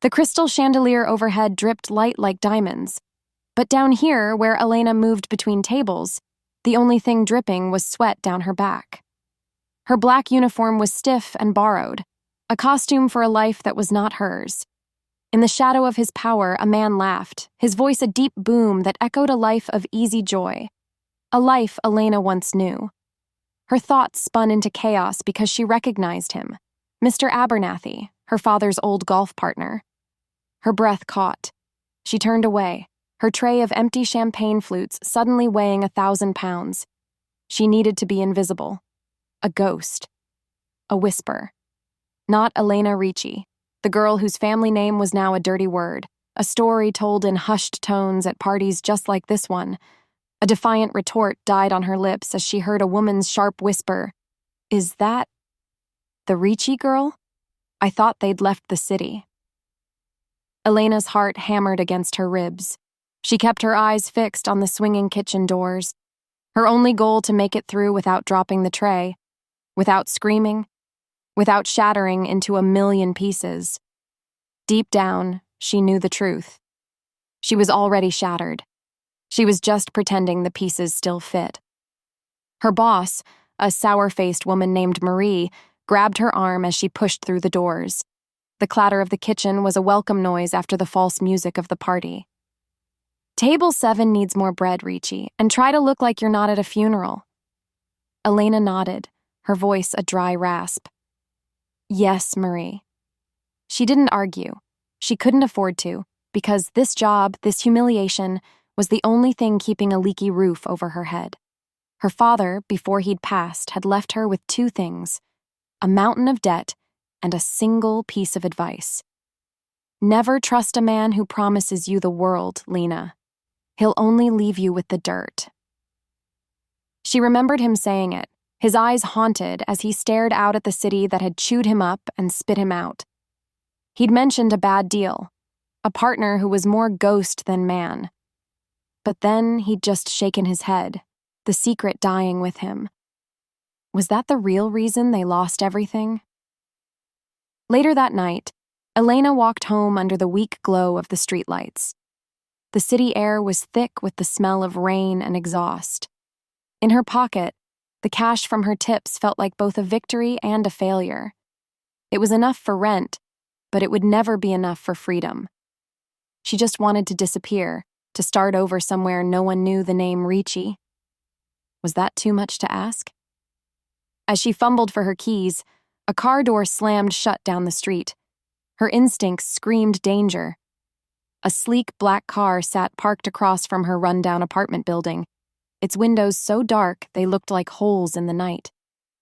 The crystal chandelier overhead dripped light like diamonds. But down here, where Elena moved between tables, the only thing dripping was sweat down her back. Her black uniform was stiff and borrowed, a costume for a life that was not hers. In the shadow of his power, a man laughed, his voice a deep boom that echoed a life of easy joy. A life Elena once knew. Her thoughts spun into chaos because she recognized him, Mr. Abernathy, her father's old golf partner. Her breath caught. She turned away, her tray of empty champagne flutes suddenly weighing 1,000 pounds. She needed to be invisible. A ghost. A whisper. Not Elena Ricci, the girl whose family name was now a dirty word, a story told in hushed tones at parties just like this one. A defiant retort died on her lips as she heard a woman's sharp whisper, "Is that the Ricci girl? I thought they'd left the city." Elena's heart hammered against her ribs. She kept her eyes fixed on the swinging kitchen doors, her only goal to make it through without dropping the tray, without screaming, without shattering into a million pieces. Deep down, she knew the truth. She was already shattered. She was just pretending the pieces still fit. Her boss, a sour-faced woman named Marie, grabbed her arm as she pushed through the doors. The clatter of the kitchen was a welcome noise after the false music of the party. "Table 7 needs more bread, Ricci, and try to look like you're not at a funeral." Elena nodded, her voice a dry rasp. "Yes, Marie." She didn't argue. She couldn't afford to, because this job, this humiliation, was the only thing keeping a leaky roof over her head. Her father, before he'd passed, had left her with 2 things: a mountain of debt and a single piece of advice. Never trust a man who promises you the world, Lena. He'll only leave you with the dirt. She remembered him saying it, his eyes haunted as he stared out at the city that had chewed him up and spit him out. He'd mentioned a bad deal, a partner who was more ghost than man. But then he'd just shaken his head, the secret dying with him. Was that the real reason they lost everything? Later that night, Elena walked home under the weak glow of the streetlights. The city air was thick with the smell of rain and exhaust. In her pocket, the cash from her tips felt like both a victory and a failure. It was enough for rent, but it would never be enough for freedom. She just wanted to disappear, to start over somewhere no one knew the name Ricci. Was that too much to ask? As she fumbled for her keys, a car door slammed shut down the street. Her instincts screamed danger. A sleek black car sat parked across from her rundown apartment building, its windows so dark they looked like holes in the night.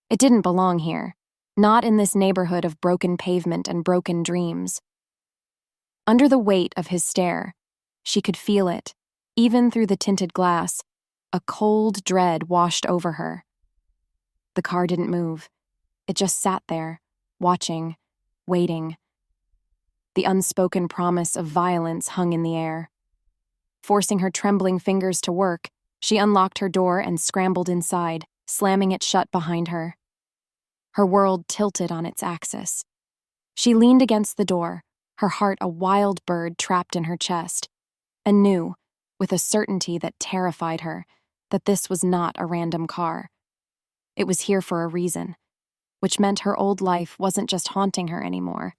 It didn't belong here, not in this neighborhood of broken pavement and broken dreams. Under the weight of his stare, she could feel it, even through the tinted glass. A cold dread washed over her. The car didn't move. It just sat there, watching, waiting. The unspoken promise of violence hung in the air. Forcing her trembling fingers to work, she unlocked her door and scrambled inside, slamming it shut behind her. Her world tilted on its axis. She leaned against the door, her heart a wild bird trapped in her chest, and knew, with a certainty that terrified her, that this was not a random car. It was here for a reason, which meant her old life wasn't just haunting her anymore.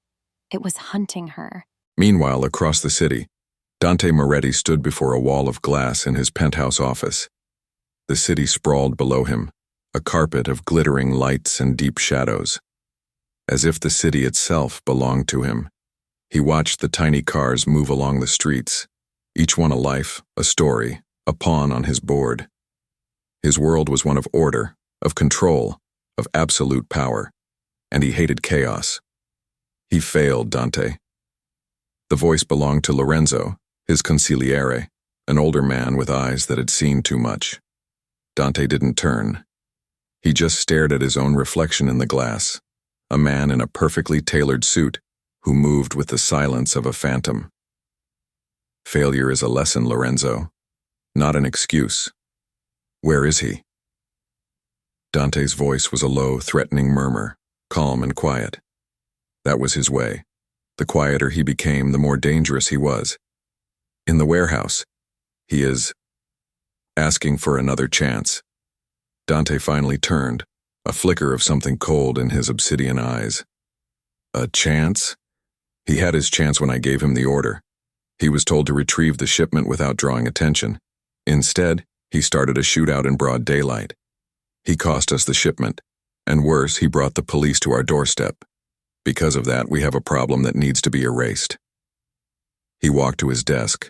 It was hunting her. Meanwhile, across the city, Dante Moretti stood before a wall of glass in his penthouse office. The city sprawled below him, a carpet of glittering lights and deep shadows. As if the city itself belonged to him, he watched the tiny cars move along the streets, each one a life, a story, a pawn on his board. His world was one of order, of control, of absolute power, and he hated chaos. He failed, Dante. The voice belonged to Lorenzo, his consigliere, an older man with eyes that had seen too much. Dante didn't turn. He just stared at his own reflection in the glass, a man in a perfectly tailored suit who moved with the silence of a phantom. Failure is a lesson, Lorenzo, not an excuse. Where is he? Dante's voice was a low, threatening murmur, calm and quiet. That was his way. The quieter he became, the more dangerous he was. In the warehouse, he is asking for another chance. Dante finally turned, a flicker of something cold in his obsidian eyes. A chance? He had his chance when I gave him the order. He was told to retrieve the shipment without drawing attention. Instead, he started a shootout in broad daylight. He cost us the shipment, and worse, he brought the police to our doorstep. Because of that, we have a problem that needs to be erased. He walked to his desk,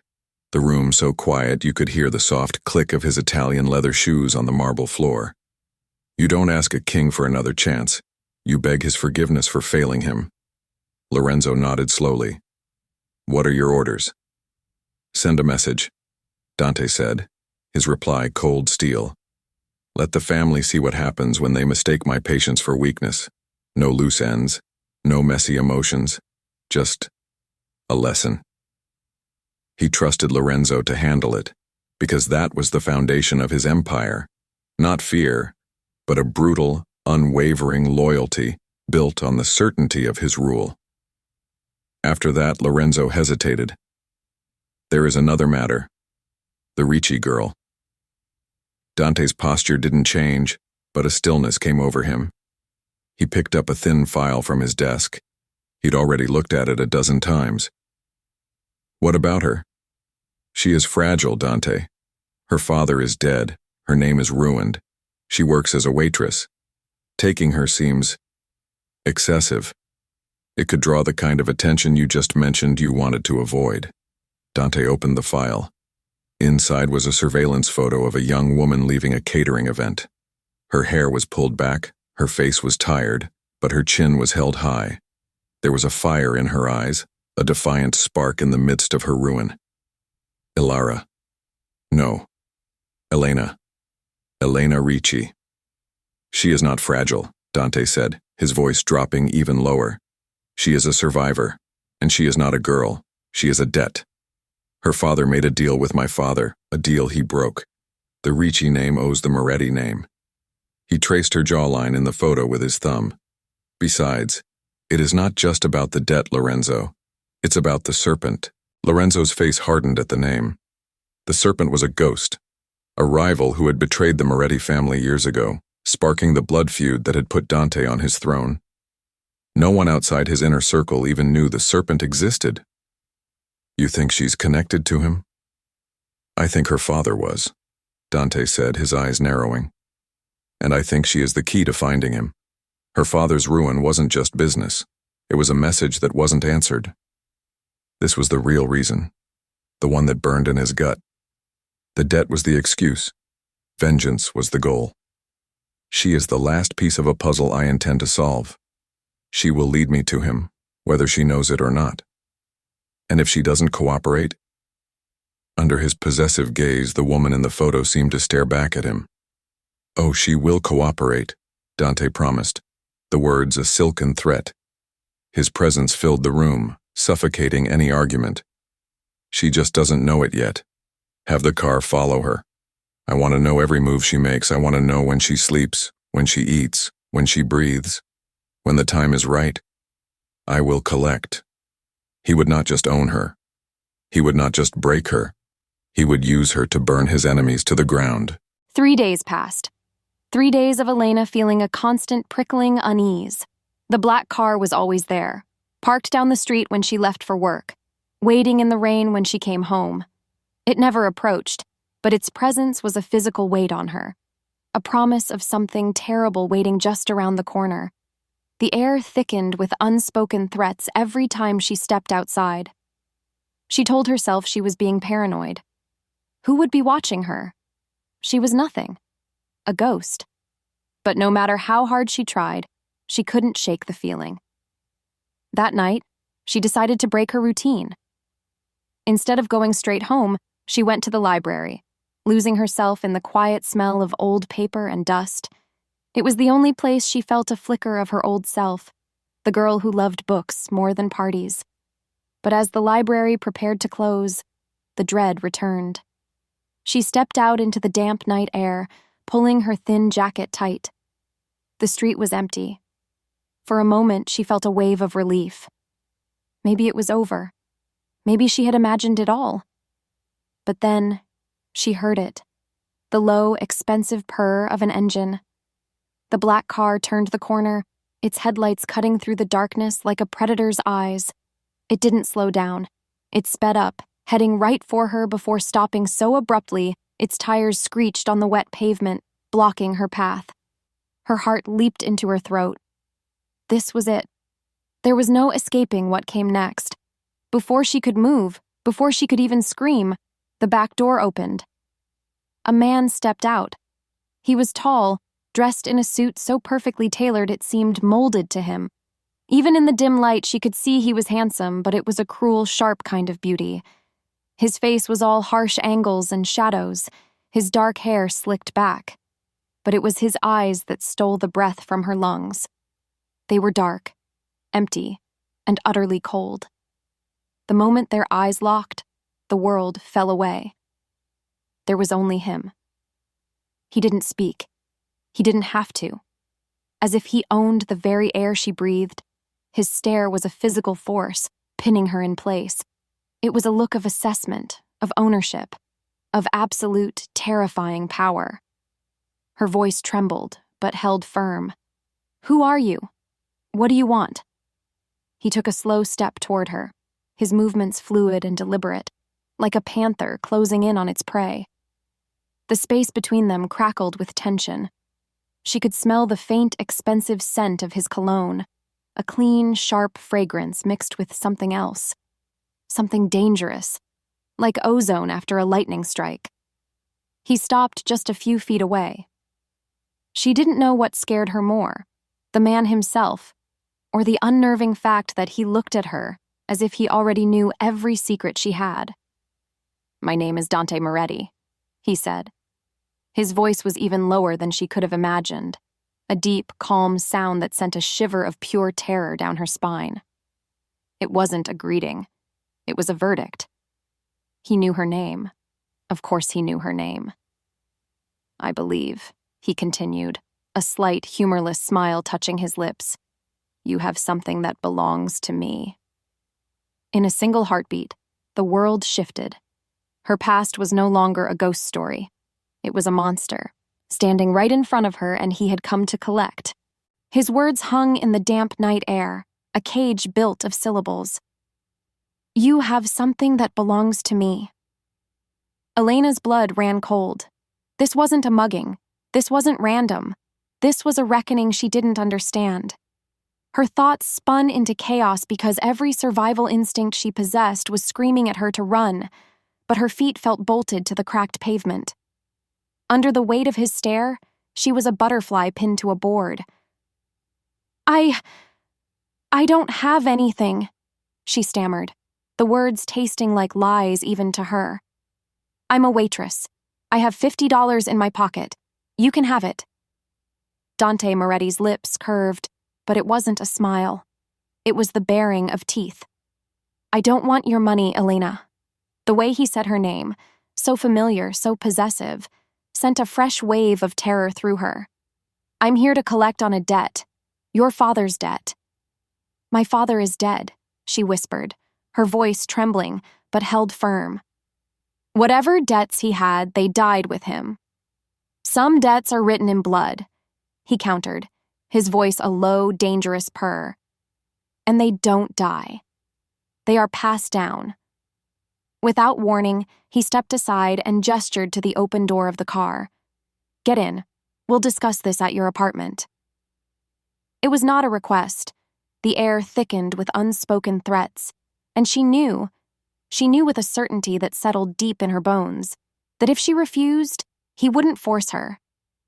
the room so quiet you could hear the soft click of his Italian leather shoes on the marble floor. You don't ask a king for another chance. You beg his forgiveness for failing him. Lorenzo nodded slowly. What are your orders? Send a message, Dante said, his reply cold steel. Let the family see what happens when they mistake my patience for weakness. No loose ends, no messy emotions, just a lesson. He trusted Lorenzo to handle it, because that was the foundation of his empire. Not fear, but a brutal, unwavering loyalty built on the certainty of his rule. After that, Lorenzo hesitated. There is another matter. The Ricci girl. Dante's posture didn't change, but a stillness came over him. He picked up a thin file from his desk. He'd already looked at it a dozen times. What about her? She is fragile, Dante. Her father is dead. Her name is ruined. She works as a waitress. Taking her seems excessive. It could draw the kind of attention you just mentioned you wanted to avoid. Dante opened the file. Inside was a surveillance photo of a young woman leaving a catering event. Her hair was pulled back, her face was tired, but her chin was held high. There was a fire in her eyes, a defiant spark in the midst of her ruin. Ilara. No. Elena. Elena Ricci. She is not fragile, Dante said, his voice dropping even lower. She is a survivor, and she is not a girl. She is a debt. Her father made a deal with my father, a deal he broke. The Ricci name owes the Moretti name. He traced her jawline in the photo with his thumb. Besides, it is not just about the debt, Lorenzo. It's about the serpent. Lorenzo's face hardened at the name. The serpent was a ghost, a rival who had betrayed the Moretti family years ago, sparking the blood feud that had put Dante on his throne. No one outside his inner circle even knew the serpent existed. You think she's connected to him? I think her father was, Dante said, his eyes narrowing. And I think she is the key to finding him. Her father's ruin wasn't just business. It was a message that wasn't answered. This was the real reason, the one that burned in his gut. The debt was the excuse. Vengeance was the goal. She is the last piece of a puzzle I intend to solve. She will lead me to him, whether she knows it or not. And if she doesn't cooperate? Under his possessive gaze, the woman in the photo seemed to stare back at him. Oh, she will cooperate, Dante promised, the words a silken threat. His presence filled the room, suffocating any argument. She just doesn't know it yet. Have the car follow her. I want to know every move she makes. I want to know when she sleeps, when she eats, when she breathes. When the time is right, I will collect. He would not just own her. He would not just break her. He would use her to burn his enemies to the ground. 3 days passed. 3 days of Elena feeling a constant prickling unease. The black car was always there, parked down the street when she left for work, waiting in the rain when she came home. It never approached, but its presence was a physical weight on her, a promise of something terrible waiting just around the corner. The air thickened with unspoken threats every time she stepped outside. She told herself she was being paranoid. Who would be watching her? She was nothing. A ghost. But no matter how hard she tried, she couldn't shake the feeling. That night, she decided to break her routine. Instead of going straight home, she went to the library, losing herself in the quiet smell of old paper and dust. It was the only place she felt a flicker of her old self, the girl who loved books more than parties. But as the library prepared to close, the dread returned. She stepped out into the damp night air, pulling her thin jacket tight. The street was empty. For a moment, she felt a wave of relief. Maybe it was over. Maybe she had imagined it all. But then, she heard it. The low, expensive purr of an engine. The black car turned the corner, its headlights cutting through the darkness like a predator's eyes. It didn't slow down. It sped up, heading right for her before stopping so abruptly its tires screeched on the wet pavement, blocking her path. Her heart leaped into her throat. This was it. There was no escaping what came next. Before she could move, before she could even scream, the back door opened. A man stepped out. He was tall, dressed in a suit so perfectly tailored it seemed molded to him. Even in the dim light, she could see he was handsome, but it was a cruel, sharp kind of beauty. His face was all harsh angles and shadows, his dark hair slicked back. But it was his eyes that stole the breath from her lungs. They were dark, empty, and utterly cold. The moment their eyes locked, the world fell away. There was only him. He didn't speak. He didn't have to. As if he owned the very air she breathed, his stare was a physical force, pinning her in place. It was a look of assessment, of ownership, of absolute, terrifying power. Her voice trembled, but held firm. "Who are you? What do you want?" He took a slow step toward her, his movements fluid and deliberate, like a panther closing in on its prey. The space between them crackled with tension. She could smell the faint, expensive scent of his cologne, a clean, sharp fragrance mixed with something else. Something dangerous, like ozone after a lightning strike. He stopped just a few feet away. She didn't know what scared her more, the man himself, or the unnerving fact that he looked at her as if he already knew every secret she had. "My name is Dante Moretti," he said. His voice was even lower than she could have imagined, a deep, calm sound that sent a shiver of pure terror down her spine. It wasn't a greeting. It was a verdict. He knew her name. Of course he knew her name. "I believe," he continued, a slight, humorless smile touching his lips, "you have something that belongs to me." In a single heartbeat, the world shifted. Her past was no longer a ghost story. It was a monster, standing right in front of her, and he had come to collect. His words hung in the damp night air, a cage built of syllables. "You have something that belongs to me." Elena's blood ran cold. This wasn't a mugging. This wasn't random. This was a reckoning she didn't understand. Her thoughts spun into chaos because every survival instinct she possessed was screaming at her to run, but her feet felt bolted to the cracked pavement. Under the weight of his stare, she was a butterfly pinned to a board. I don't have anything," she stammered, the words tasting like lies even to her. "I'm a waitress. I have $50 in my pocket. You can have it." Dante Moretti's lips curved, but it wasn't a smile. It was the baring of teeth. "I don't want your money, Elena." The way he said her name, so familiar, so possessive, sent a fresh wave of terror through her. "I'm here to collect on a debt. Your father's debt." "My father is dead," she whispered, her voice trembling, but held firm. "Whatever debts he had, they died with him." "Some debts are written in blood," he countered, his voice a low, dangerous purr. "And they don't die. They are passed down." Without warning, he stepped aside and gestured to the open door of the car. "Get in. We'll discuss this at your apartment." It was not a request. The air thickened with unspoken threats, and she knew with a certainty that settled deep in her bones, that if she refused, he wouldn't force her.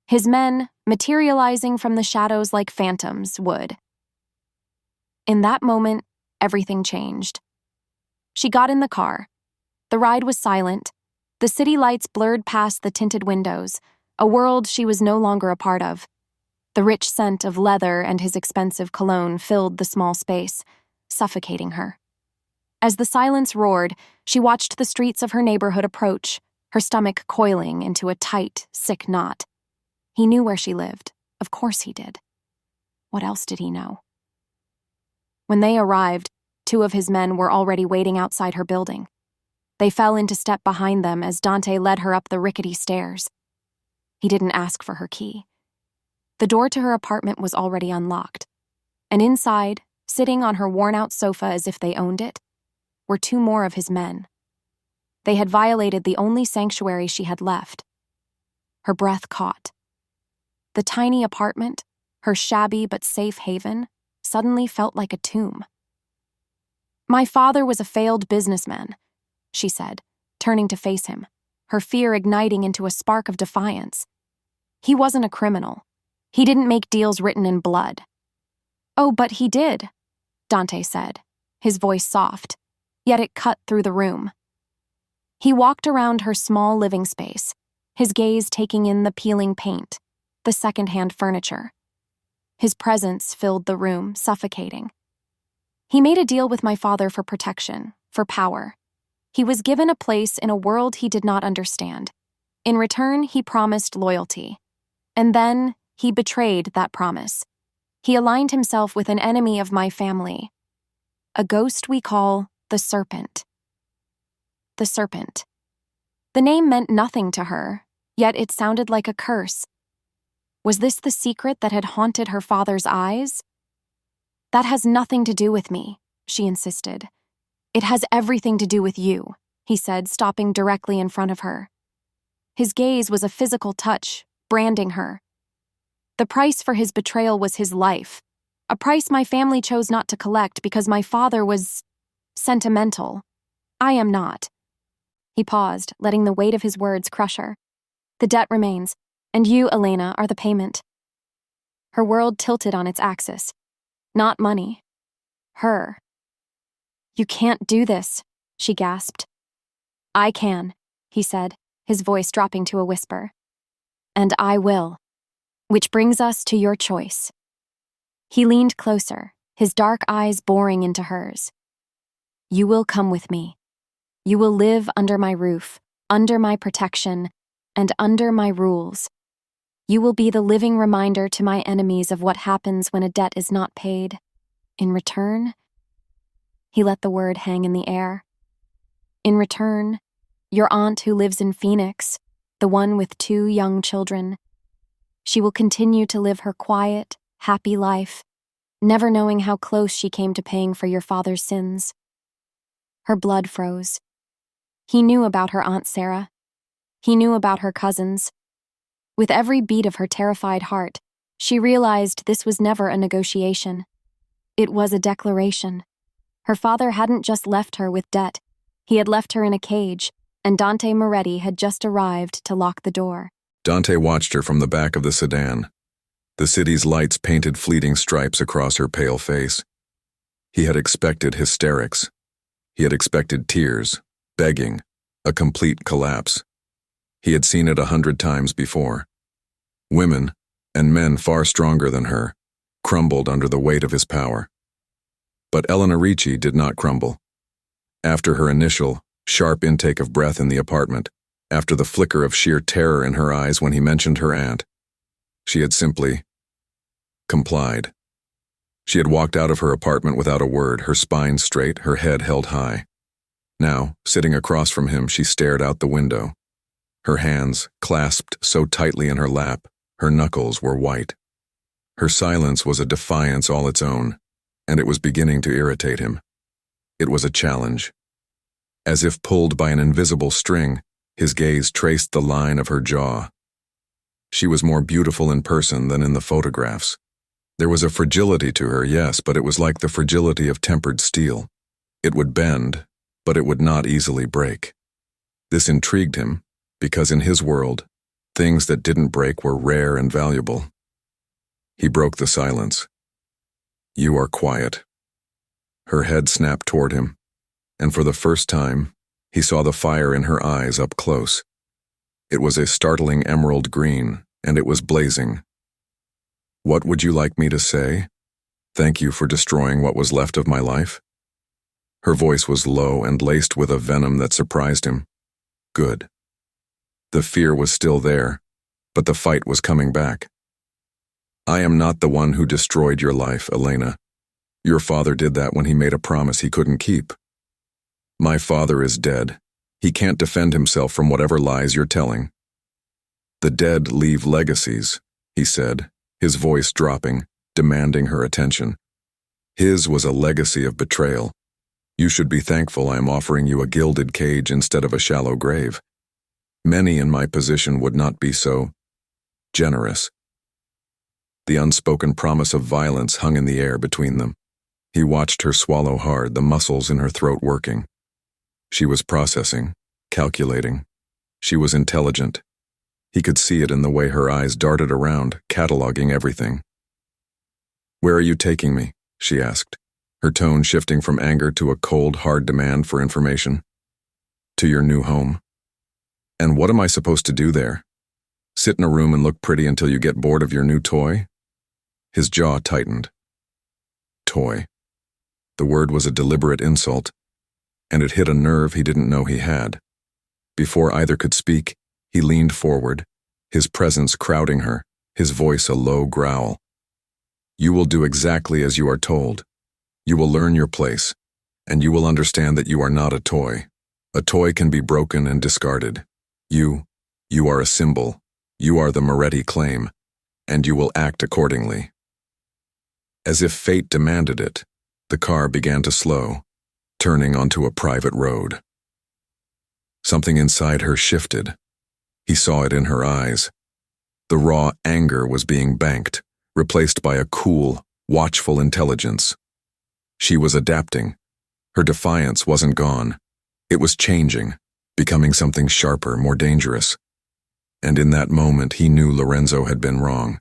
His men, materializing from the shadows like phantoms, would. In that moment, everything changed. She got in the car. The ride was silent. The city lights blurred past the tinted windows, a world she was no longer a part of. The rich scent of leather and his expensive cologne filled the small space, suffocating her. As the silence roared, she watched the streets of her neighborhood approach, her stomach coiling into a tight, sick knot. He knew where she lived. Of course he did. What else did he know? When they arrived, 2 of his men were already waiting outside her building. They fell into step behind them as Dante led her up the rickety stairs. He didn't ask for her key. The door to her apartment was already unlocked, and inside, sitting on her worn-out sofa as if they owned it, were 2 more of his men. They had violated the only sanctuary she had left. Her breath caught. The tiny apartment, her shabby but safe haven, suddenly felt like a tomb. "My father was a failed businessman," she said, turning to face him, her fear igniting into a spark of defiance. "He wasn't a criminal. He didn't make deals written in blood." "Oh, but he did," Dante said, his voice soft, yet it cut through the room. He walked around her small living space, his gaze taking in the peeling paint, the second-hand furniture. His presence filled the room, suffocating. "He made a deal with my father for protection, for power. He was given a place in a world he did not understand. In return, he promised loyalty. And then he betrayed that promise. He aligned himself with an enemy of my family, a ghost we call the Serpent." The Serpent. The name meant nothing to her, yet it sounded like a curse. Was this the secret that had haunted her father's eyes? "That has nothing to do with me," she insisted. "It has everything to do with you," he said, stopping directly in front of her. His gaze was a physical touch, branding her. "The price for his betrayal was his life, a price my family chose not to collect because my father was sentimental. I am not." He paused, letting the weight of his words crush her. "The debt remains, and you, Elena, are the payment." Her world tilted on its axis. Not money. Her. "You can't do this," she gasped. "I can," he said, his voice dropping to a whisper. "And I will. Which brings us to your choice." He leaned closer, his dark eyes boring into hers. "You will come with me. You will live under my roof, under my protection, and under my rules. You will be the living reminder to my enemies of what happens when a debt is not paid. In return," he let the word hang in the air. "In return, your aunt who lives in Phoenix, the one with 2 young children, she will continue to live her quiet, happy life, never knowing how close she came to paying for your father's sins." Her blood froze. He knew about her Aunt Sarah. He knew about her cousins. With every beat of her terrified heart, she realized this was never a negotiation. It was a declaration. Her father hadn't just left her with debt. He had left her in a cage, and Dante Moretti had just arrived to lock the door. Dante watched her from the back of the sedan. The city's lights painted fleeting stripes across her pale face. He had expected hysterics. He had expected tears, begging, a complete collapse. He had seen it 100 times before. Women, and men far stronger than her, crumbled under the weight of his power. But Elena Ricci did not crumble. After her initial, sharp intake of breath in the apartment, after the flicker of sheer terror in her eyes when he mentioned her aunt, she had simply complied. She had walked out of her apartment without a word, her spine straight, her head held high. Now, sitting across from him, she stared out the window. Her hands, clasped so tightly in her lap, her knuckles were white. Her silence was a defiance all its own, and it was beginning to irritate him. It was a challenge. As if pulled by an invisible string, his gaze traced the line of her jaw. She was more beautiful in person than in the photographs. There was a fragility to her, yes, but it was like the fragility of tempered steel. It would bend, but it would not easily break. This intrigued him, because in his world, things that didn't break were rare and valuable. He broke the silence. "You are quiet." Her head snapped toward him, and for the first time, he saw the fire in her eyes up close. It was a startling emerald green, and it was blazing. "What would you like me to say? Thank you for destroying what was left of my life?" Her voice was low and laced with a venom that surprised him. Good. The fear was still there, but the fight was coming back. "I am not the one who destroyed your life, Elena. Your father did that when he made a promise he couldn't keep. My father is dead. He can't defend himself from whatever lies you're telling. The dead leave legacies, he said, his voice dropping, demanding her attention. His was a legacy of betrayal. You should be thankful I am offering you a gilded cage instead of a shallow grave. Many in my position would not be so generous. The unspoken promise of violence hung in the air between them. He watched her swallow hard, the muscles in her throat working. She was processing, calculating. She was intelligent. He could see it in the way her eyes darted around, cataloging everything. "Where are you taking me?" she asked, her tone shifting from anger to a cold, hard demand for information. "To your new home." "And what am I supposed to do there? Sit in a room and look pretty until you get bored of your new toy?" His jaw tightened. Toy. The word was a deliberate insult, and it hit a nerve he didn't know he had. Before either could speak, he leaned forward, his presence crowding her, his voice a low growl. "You will do exactly as you are told. You will learn your place, and you will understand that you are not a toy. A toy can be broken and discarded. You are a symbol. You are the Moretti claim, and you will act accordingly." As if fate demanded it, the car began to slow, turning onto a private road. Something inside her shifted. He saw it in her eyes. The raw anger was being banked, replaced by a cool, watchful intelligence. She was adapting. Her defiance wasn't gone. It was changing, becoming something sharper, more dangerous. And in that moment, he knew Lorenzo had been wrong.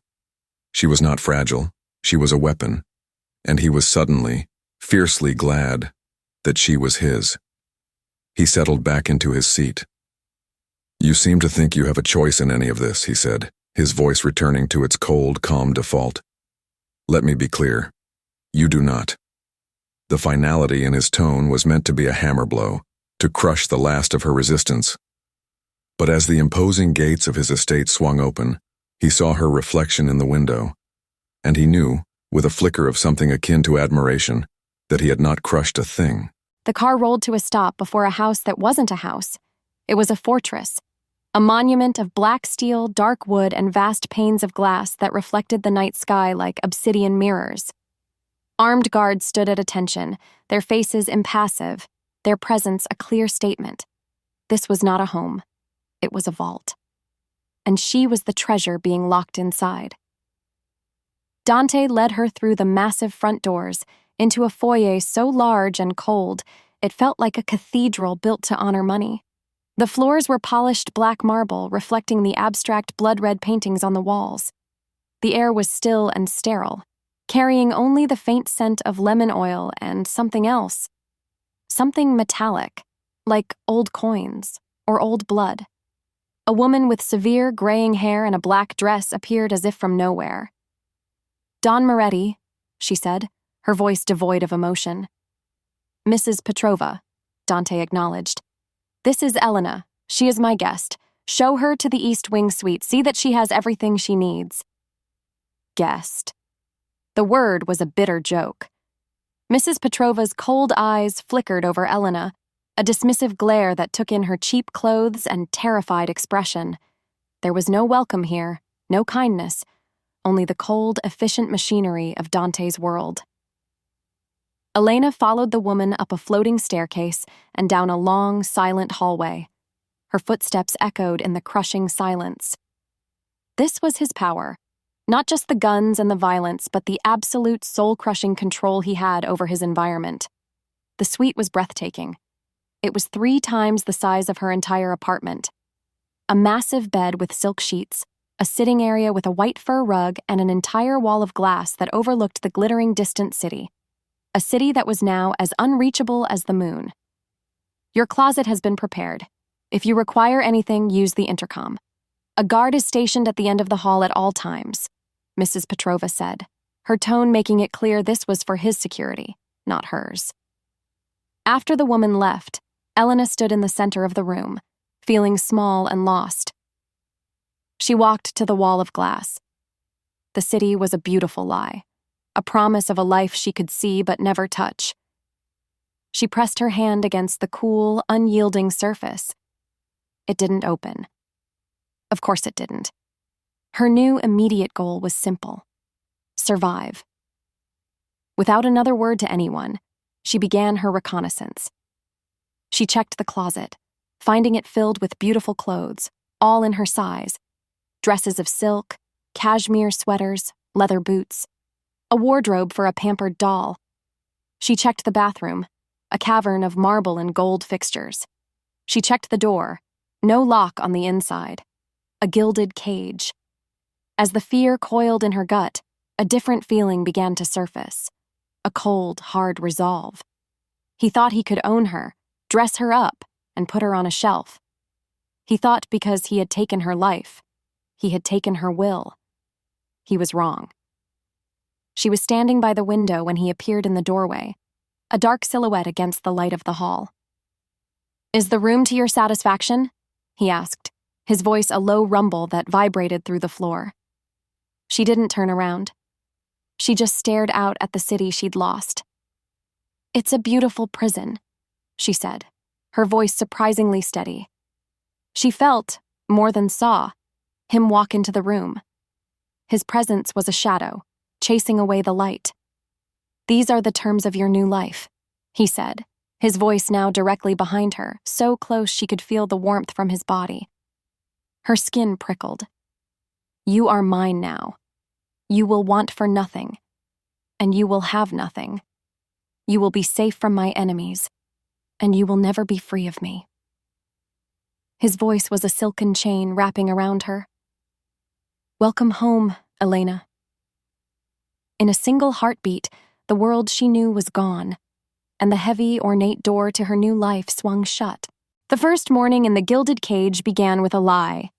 She was not fragile. She was a weapon. And he was suddenly, fiercely glad that she was his. He settled back into his seat. "You seem to think you have a choice in any of this," he said, his voice returning to its cold, calm default. "Let me be clear. You do not." The finality in his tone was meant to be a hammer blow, to crush the last of her resistance. But as the imposing gates of his estate swung open, he saw her reflection in the window, and he knew, with a flicker of something akin to admiration, that he had not crushed a thing. The car rolled to a stop before a house that wasn't a house. It was a fortress, a monument of black steel, dark wood, and vast panes of glass that reflected the night sky like obsidian mirrors. Armed guards stood at attention, their faces impassive, their presence a clear statement. This was not a home. It was a vault. And she was the treasure being locked inside. Dante led her through the massive front doors, into a foyer so large and cold, it felt like a cathedral built to honor money. The floors were polished black marble, reflecting the abstract blood-red paintings on the walls. The air was still and sterile, carrying only the faint scent of lemon oil and something else. Something metallic, like old coins or old blood. A woman with severe graying hair and a black dress appeared as if from nowhere. "Don Moretti," she said, her voice devoid of emotion. "Mrs. Petrova," Dante acknowledged. "This is Elena. She is my guest. Show her to the East Wing suite. See that she has everything she needs." Guest. The word was a bitter joke. Mrs. Petrova's cold eyes flickered over Elena, a dismissive glare that took in her cheap clothes and terrified expression. There was no welcome here, no kindness, only the cold, efficient machinery of Dante's world. Elena followed the woman up a floating staircase and down a long, silent hallway. Her footsteps echoed in the crushing silence. This was his power. Not just the guns and the violence, but the absolute soul-crushing control he had over his environment. The suite was breathtaking. It was 3 times the size of her entire apartment. A massive bed with silk sheets, a sitting area with a white fur rug, and an entire wall of glass that overlooked the glittering distant city. A city that was now as unreachable as the moon. "Your closet has been prepared. If you require anything, use the intercom. A guard is stationed at the end of the hall at all times," Mrs. Petrova said, her tone making it clear this was for his security, not hers. After the woman left, Elena stood in the center of the room, feeling small and lost. She walked to the wall of glass. The city was a beautiful lie. a promise of a life she could see but never touch. She pressed her hand against the cool, unyielding surface. It didn't open. Of course it didn't. Her new immediate goal was simple: survive. Without another word to anyone, she began her reconnaissance. She checked the closet, finding it filled with beautiful clothes, all in her size: dresses of silk, cashmere sweaters, leather boots, a wardrobe for a pampered doll. She checked the bathroom, a cavern of marble and gold fixtures. She checked the door, no lock on the inside, a gilded cage. As the fear coiled in her gut, a different feeling began to surface, a cold, hard resolve. He thought he could own her, dress her up, and put her on a shelf. He thought because he had taken her life, he had taken her will. He was wrong. She was standing by the window when he appeared in the doorway, a dark silhouette against the light of the hall. "Is the room to your satisfaction?" he asked, his voice a low rumble that vibrated through the floor. She didn't turn around. She just stared out at the city she'd lost. "It's a beautiful prison," she said, her voice surprisingly steady. She felt, more than saw, him walk into the room. His presence was a shadow, chasing away the light. "These are the terms of your new life," he said, his voice now directly behind her, so close she could feel the warmth from his body. Her skin prickled. "You are mine now. You will want for nothing, and you will have nothing. You will be safe from my enemies, and you will never be free of me." His voice was a silken chain wrapping around her. "Welcome home, Elena." In a single heartbeat, the world she knew was gone, and the heavy, ornate door to her new life swung shut. The first morning in the gilded cage began with a lie.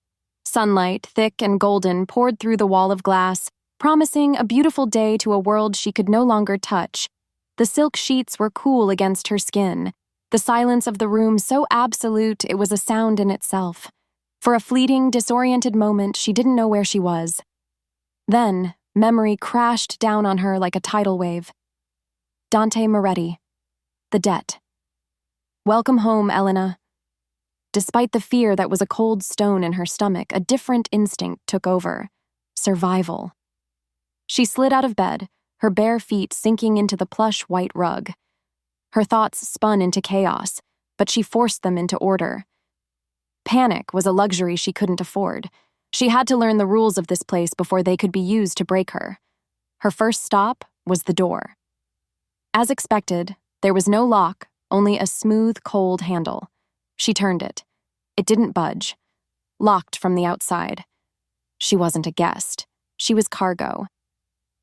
Sunlight, thick and golden, poured through the wall of glass, promising a beautiful day to a world she could no longer touch. The silk sheets were cool against her skin, the silence of the room so absolute it was a sound in itself. For a fleeting, disoriented moment, she didn't know where she was. Then, memory crashed down on her like a tidal wave. Dante Moretti. The debt. "Welcome home, Elena." Despite the fear that was a cold stone in her stomach, a different instinct took over: survival. She slid out of bed, her bare feet sinking into the plush white rug. Her thoughts spun into chaos, but she forced them into order. Panic was a luxury she couldn't afford. She had to learn the rules of this place before they could be used to break her. Her first stop was the door. As expected, there was no lock, only a smooth, cold handle. She turned it. It didn't budge. Locked from the outside. She wasn't a guest. She was cargo.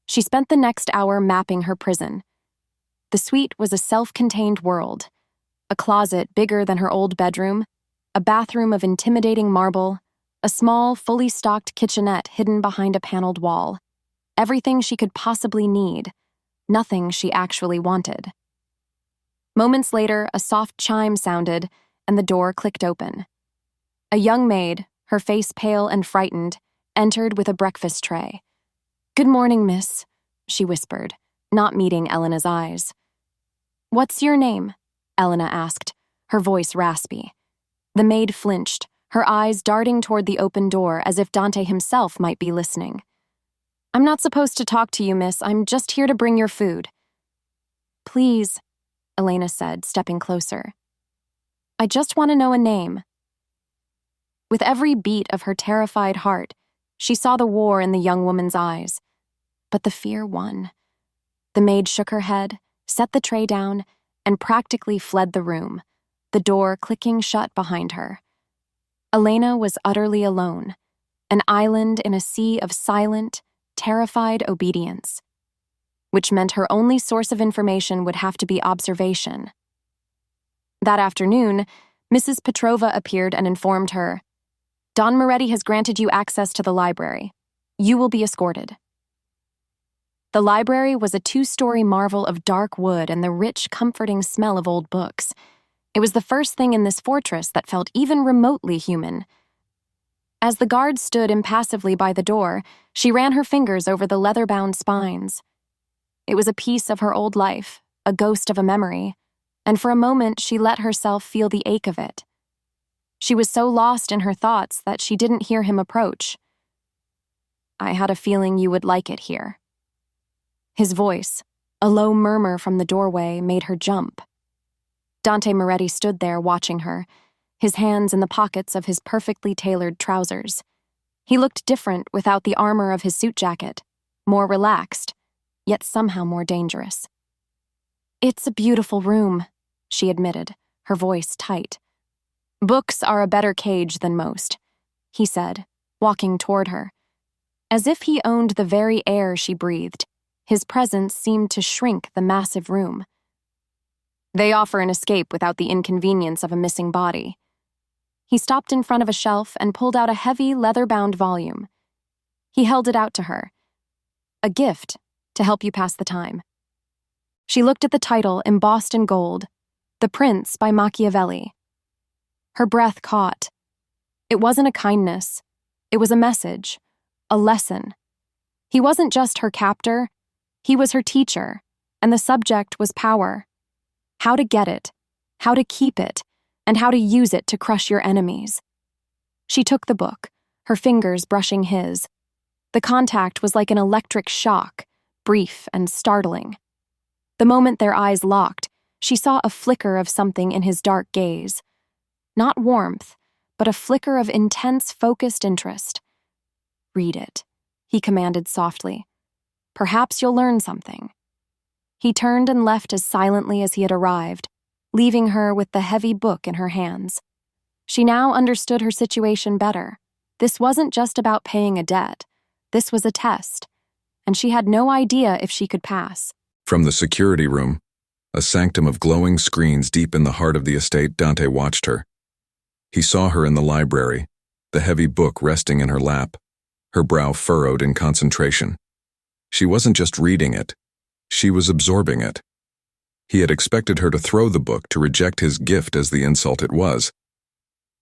She spent the next hour mapping her prison. The suite was a self-contained world. A closet bigger than her old bedroom, a bathroom of intimidating marble, a small, fully stocked kitchenette hidden behind a paneled wall. Everything she could possibly need. Nothing she actually wanted. Moments later, a soft chime sounded, and the door clicked open. A young maid, her face pale and frightened, entered with a breakfast tray. "Good morning, miss," she whispered, not meeting Elena's eyes. "What's your name?" Elena asked, her voice raspy. The maid flinched, her eyes darting toward the open door as if Dante himself might be listening. "I'm not supposed to talk to you, miss. I'm just here to bring your food." "Please," Elena said, stepping closer. "I just want to know a name." With every beat of her terrified heart, she saw the war in the young woman's eyes. But the fear won. The maid shook her head, set the tray down, and practically fled the room, the door clicking shut behind her. Elena was utterly alone, an island in a sea of silent, terrified obedience, which meant her only source of information would have to be observation. That afternoon, Mrs. Petrova appeared and informed her, "Don Moretti has granted you access to the library. You will be escorted." The library was a 2-story marvel of dark wood and the rich, comforting smell of old books. It was the first thing in this fortress that felt even remotely human. As the guard stood impassively by the door, she ran her fingers over the leather-bound spines. It was a piece of her old life, a ghost of a memory, and for a moment she let herself feel the ache of it. She was so lost in her thoughts that she didn't hear him approach. "I had a feeling you would like it here." His voice, a low murmur from the doorway, made her jump. Dante Moretti stood there watching her, his hands in the pockets of his perfectly tailored trousers. He looked different without the armor of his suit jacket, more relaxed, yet somehow more dangerous. "It's a beautiful room," she admitted, her voice tight. "Books are a better cage than most," he said, walking toward her. As if he owned the very air she breathed, his presence seemed to shrink the massive room. "They offer an escape without the inconvenience of a missing body." He stopped in front of a shelf and pulled out a heavy, leather-bound volume. He held it out to her. "A gift to help you pass the time." She looked at the title embossed in gold, The Prince by Machiavelli. Her breath caught. It wasn't a kindness. It was a message, a lesson. He wasn't just her captor, he was her teacher, and the subject was power. How to get it, how to keep it, and how to use it to crush your enemies. She took the book, her fingers brushing his. The contact was like an electric shock, brief and startling. The moment their eyes locked, she saw a flicker of something in his dark gaze. Not warmth, but a flicker of intense, focused interest. "Read it," he commanded softly. "Perhaps you'll learn something." He turned and left as silently as he had arrived, leaving her with the heavy book in her hands. She now understood her situation better. This wasn't just about paying a debt. This was a test, and she had no idea if she could pass. From the security room, a sanctum of glowing screens deep in the heart of the estate, Dante watched her. He saw her in the library, the heavy book resting in her lap, her brow furrowed in concentration. She wasn't just reading it, she was absorbing it. He had expected her to throw the book, to reject his gift as the insult it was.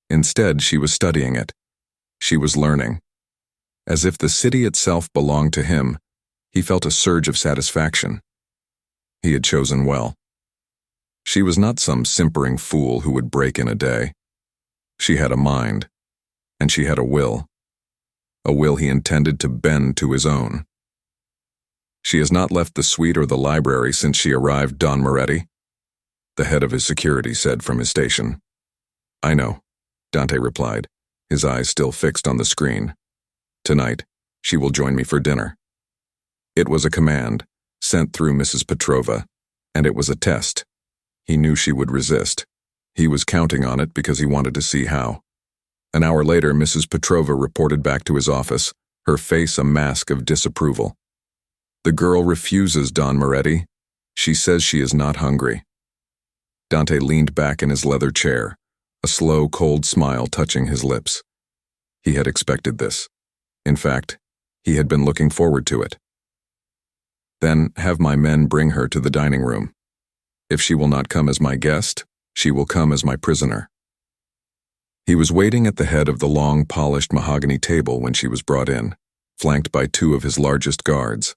Instead, she was studying it. She was learning. As if the city itself belonged to him, he felt a surge of satisfaction. He had chosen well. She was not some simpering fool who would break in a day. She had a mind, and she had a will he intended to bend to his own. "She has not left the suite or the library since she arrived, Don Moretti," the head of his security said from his station. "I know," Dante replied, his eyes still fixed on the screen. "Tonight, she will join me for dinner." It was a command, sent through Mrs. Petrova, and it was a test. He knew she would resist. He was counting on it because he wanted to see how. An hour later, Mrs. Petrova reported back to his office, her face a mask of disapproval. "The girl refuses, Don Moretti. She says she is not hungry." Dante leaned back in his leather chair, a slow, cold smile touching his lips. He had expected this. In fact, he had been looking forward to it. "Then have my men bring her to the dining room. If she will not come as my guest, she will come as my prisoner." He was waiting at the head of the long, polished mahogany table when she was brought in, flanked by two of his largest guards.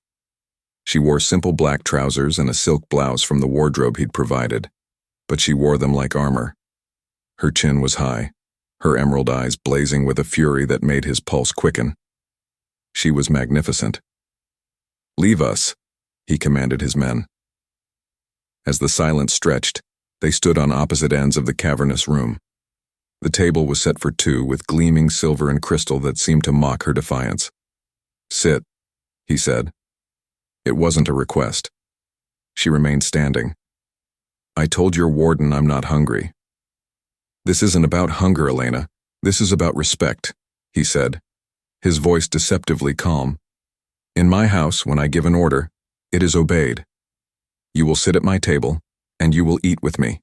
She wore simple black trousers and a silk blouse from the wardrobe he'd provided, but she wore them like armor. Her chin was high, her emerald eyes blazing with a fury that made his pulse quicken. She was magnificent. "Leave us," he commanded his men. As the silence stretched, they stood on opposite ends of the cavernous room. The table was set for two, with gleaming silver and crystal that seemed to mock her defiance. "Sit," he said. It wasn't a request. She remained standing. "I told your warden I'm not hungry." "This isn't about hunger, Elena. This is about respect," he said, his voice deceptively calm. "In my house, when I give an order, it is obeyed. You will sit at my table, and you will eat with me."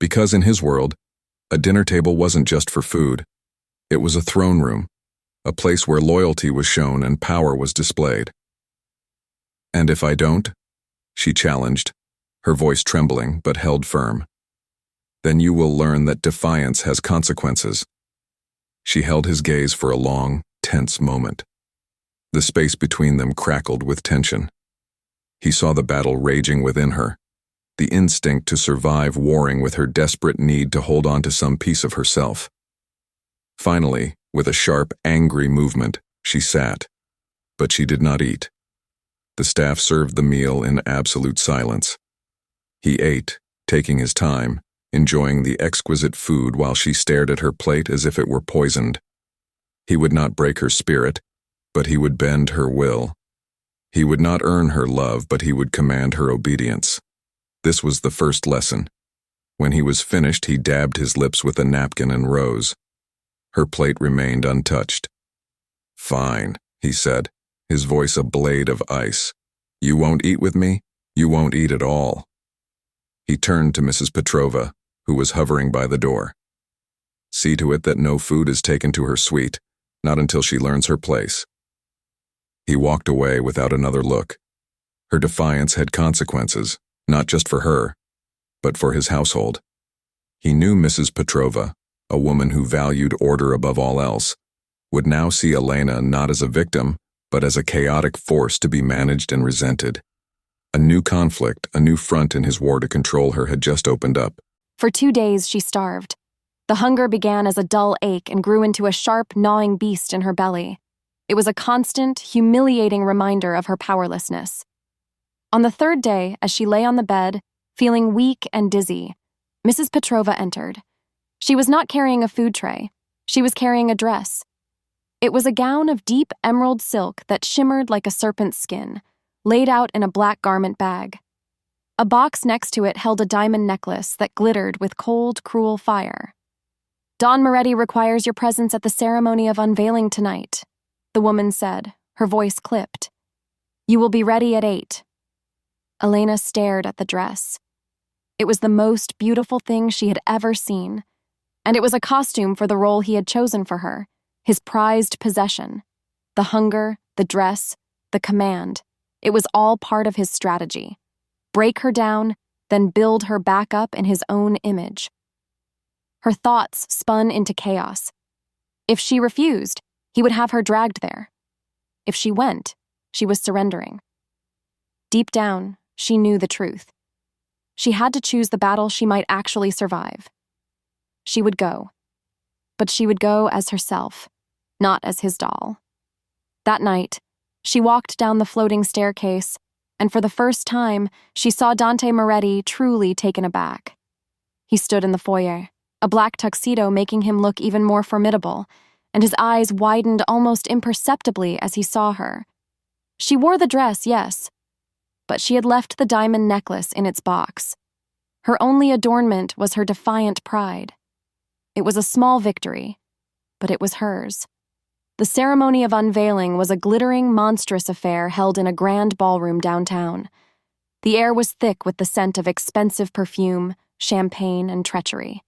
Because in his world, a dinner table wasn't just for food. It was a throne room, a place where loyalty was shown and power was displayed. "And if I don't?" she challenged, her voice trembling but held firm. "Then you will learn that defiance has consequences." She held his gaze for a long, tense moment. The space between them crackled with tension. He saw the battle raging within her, the instinct to survive warring with her desperate need to hold on to some piece of herself. Finally, with a sharp, angry movement, she sat, but she did not eat. The staff served the meal in absolute silence. He ate, taking his time, enjoying the exquisite food while she stared at her plate as if it were poisoned. He would not break her spirit, but he would bend her will. He would not earn her love, but he would command her obedience. This was the first lesson. When he was finished, he dabbed his lips with a napkin and rose. Her plate remained untouched. "Fine," he said, his voice a blade of ice. "You won't eat with me? You won't eat at all." He turned to Mrs. Petrova, who was hovering by the door. "See to it that no food is taken to her suite, not until she learns her place." He walked away without another look. Her defiance had consequences, not just for her, but for his household. He knew Mrs. Petrova, a woman who valued order above all else, would now see Elena not as a victim, but as a chaotic force to be managed and resented. A new conflict, a new front in his war to control her had just opened up. For 2 days, she starved. The hunger began as a dull ache and grew into a sharp, gnawing beast in her belly. It was a constant, humiliating reminder of her powerlessness. On the 3rd day, as she lay on the bed, feeling weak and dizzy, Mrs. Petrova entered. She was not carrying a food tray. She was carrying a dress. It was a gown of deep emerald silk that shimmered like a serpent's skin, laid out in a black garment bag. A box next to it held a diamond necklace that glittered with cold, cruel fire. "Don Moretti requires your presence at the ceremony of unveiling tonight," the woman said, her voice clipped. "You will be ready at 8. Elena stared at the dress. It was the most beautiful thing she had ever seen, and it was a costume for the role he had chosen for her, his prized possession. The hunger, the dress, the command, it was all part of his strategy. Break her down, then build her back up in his own image. Her thoughts spun into chaos. If she refused, he would have her dragged there. If she went, she was surrendering. Deep down, she knew the truth. She had to choose the battle she might actually survive. She would go. But she would go as herself, not as his doll. That night, she walked down the floating staircase, and for the first time, she saw Dante Moretti truly taken aback. He stood in the foyer, a black tuxedo making him look even more formidable, and his eyes widened almost imperceptibly as he saw her. She wore the dress, yes, but she had left the diamond necklace in its box. Her only adornment was her defiant pride. It was a small victory, but it was hers. The ceremony of unveiling was a glittering, monstrous affair held in a grand ballroom downtown. The air was thick with the scent of expensive perfume, champagne, and treachery.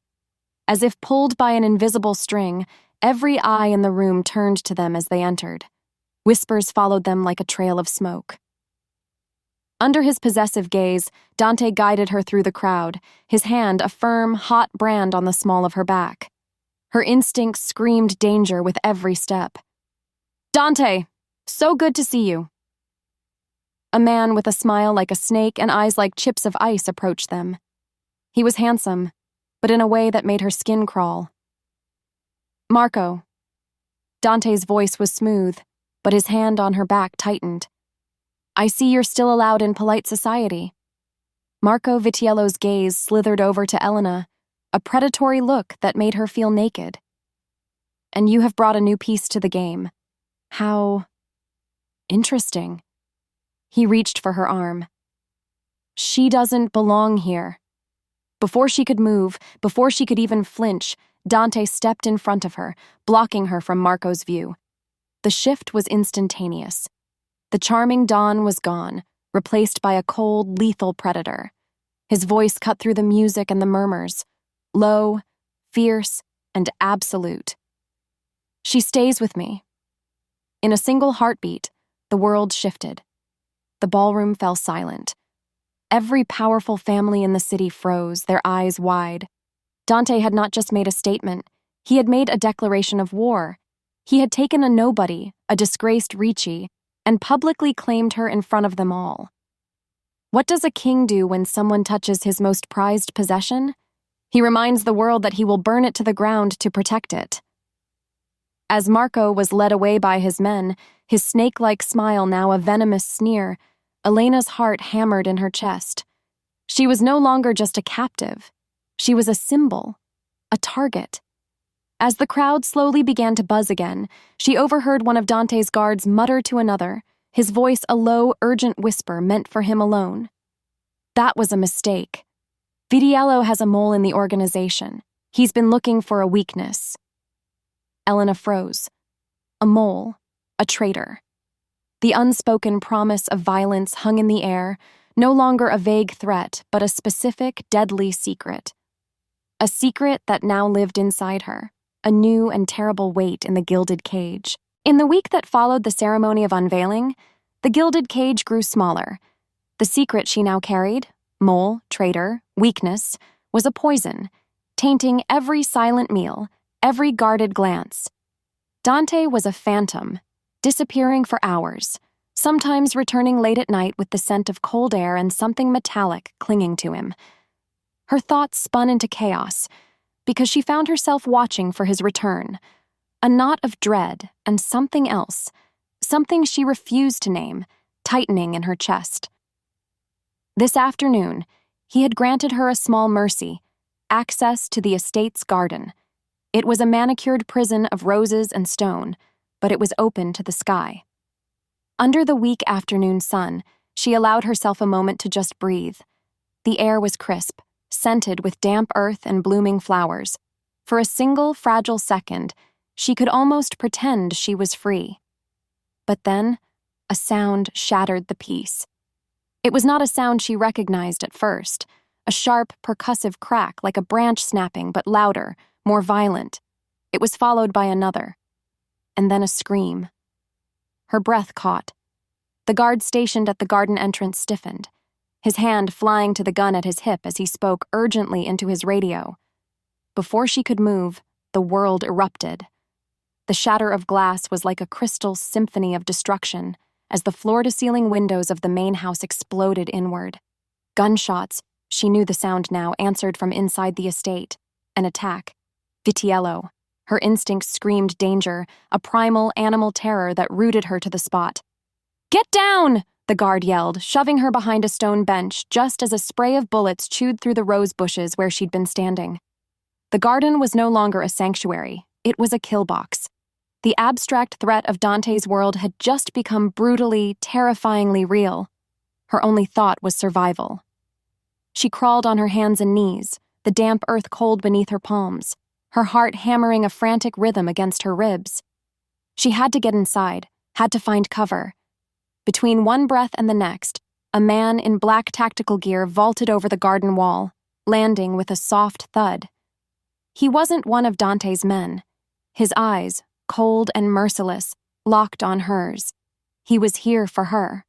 As if pulled by an invisible string, every eye in the room turned to them as they entered. Whispers followed them like a trail of smoke. Under his possessive gaze, Dante guided her through the crowd, his hand a firm, hot brand on the small of her back. Her instincts screamed danger with every step. "Dante, so good to see you." A man with a smile like a snake and eyes like chips of ice approached them. He was handsome, but in a way that made her skin crawl. "Marco." Dante's voice was smooth, but his hand on her back tightened. "I see you're still allowed in polite society." Marco Vitiello's gaze slithered over to Elena, a predatory look that made her feel naked. "And you have brought a new piece to the game. How interesting." He reached for her arm. "She doesn't belong here." Before she could move, before she could even flinch, Dante stepped in front of her, blocking her from Marco's view. The shift was instantaneous. The charming Don was gone, replaced by a cold, lethal predator. His voice cut through the music and the murmurs, low, fierce, and absolute. "She stays with me." In a single heartbeat, the world shifted. The ballroom fell silent. Every powerful family in the city froze, their eyes wide. Dante had not just made a statement, he had made a declaration of war. He had taken a nobody, a disgraced Ricci, and publicly claimed her in front of them all. What does a king do when someone touches his most prized possession? He reminds the world that he will burn it to the ground to protect it. As Marco was led away by his men, his snake-like smile now a venomous sneer, Elena's heart hammered in her chest. She was no longer just a captive. She was a symbol, a target. As the crowd slowly began to buzz again, she overheard one of Dante's guards mutter to another, his voice a low, urgent whisper meant for him alone. That was a mistake. Vitiello has a mole in the organization. He's been looking for a weakness. Elena froze. A mole, a traitor. The unspoken promise of violence hung in the air, no longer a vague threat, but a specific, deadly secret. A secret that now lived inside her, a new and terrible weight in the gilded cage. In the week that followed the ceremony of unveiling, the gilded cage grew smaller. The secret she now carried, mole, traitor, weakness, was a poison, tainting every silent meal, every guarded glance. Dante was a phantom, disappearing for hours, sometimes returning late at night with the scent of cold air and something metallic clinging to him. Her thoughts spun into chaos, because she found herself watching for his return, a knot of dread and something else, something she refused to name, tightening in her chest. This afternoon, he had granted her a small mercy, access to the estate's garden. It was a manicured prison of roses and stone, but it was open to the sky. Under the weak afternoon sun, she allowed herself a moment to just breathe. The air was crisp, scented with damp earth and blooming flowers. For a single fragile second, she could almost pretend she was free. But then, a sound shattered the peace. It was not a sound she recognized at first, a sharp, percussive crack like a branch snapping, but louder, more violent. It was followed by another, and then a scream. Her breath caught. The guard stationed at the garden entrance stiffened, his hand flying to the gun at his hip as he spoke urgently into his radio. Before she could move, the world erupted. The shatter of glass was like a crystal symphony of destruction as the floor-to-ceiling windows of the main house exploded inward. Gunshots, she knew the sound now, answered from inside the estate. An attack. Vitiello. Her instincts screamed danger, a primal animal terror that rooted her to the spot. "Get down!" the guard yelled, shoving her behind a stone bench just as a spray of bullets chewed through the rose bushes where she'd been standing. The garden was no longer a sanctuary. It was a kill box. The abstract threat of Dante's world had just become brutally, terrifyingly real. Her only thought was survival. She crawled on her hands and knees, the damp earth cold beneath her palms, her heart hammering a frantic rhythm against her ribs. She had to get inside, had to find cover. Between one breath and the next, a man in black tactical gear vaulted over the garden wall, landing with a soft thud. He wasn't one of Dante's men. His eyes, cold and merciless, locked on hers. He was here for her.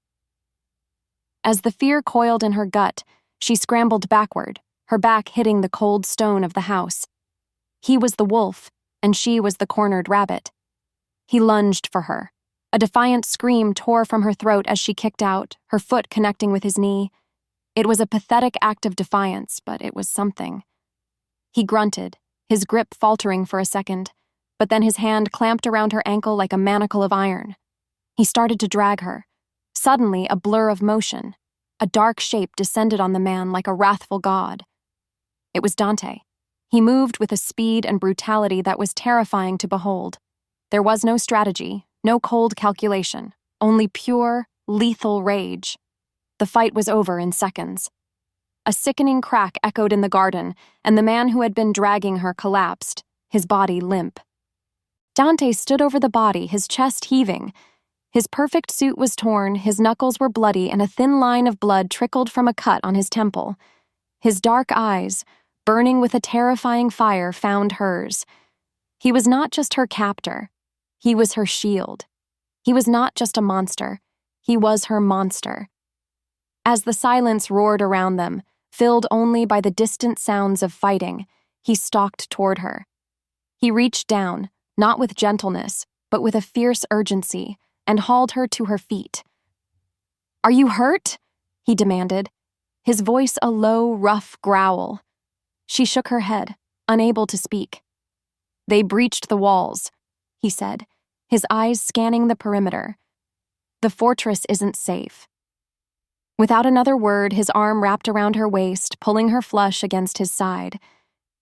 As the fear coiled in her gut, she scrambled backward, her back hitting the cold stone of the house. He was the wolf, and she was the cornered rabbit. He lunged for her. A defiant scream tore from her throat as she kicked out, her foot connecting with his knee. It was a pathetic act of defiance, but it was something. He grunted, his grip faltering for a second, but then his hand clamped around her ankle like a manacle of iron. He started to drag her. Suddenly, a blur of motion. A dark shape descended on the man like a wrathful god. It was Dante. He moved with a speed and brutality that was terrifying to behold. There was no strategy, no cold calculation, only pure, lethal rage. The fight was over in seconds. A sickening crack echoed in the garden, and the man who had been dragging her collapsed, his body limp. Dante stood over the body, his chest heaving. His perfect suit was torn, his knuckles were bloody, and a thin line of blood trickled from a cut on his temple. His dark eyes, burning with a terrifying fire, found hers. He was not just her captor. He was her shield. He was not just a monster. He was her monster. As the silence roared around them, filled only by the distant sounds of fighting, he stalked toward her. He reached down, not with gentleness, but with a fierce urgency, and hauled her to her feet. "Are you hurt?" he demanded, his voice a low, rough growl. She shook her head, unable to speak. They breached the walls, he said, his eyes scanning the perimeter. The fortress isn't safe. Without another word, his arm wrapped around her waist, pulling her flush against his side.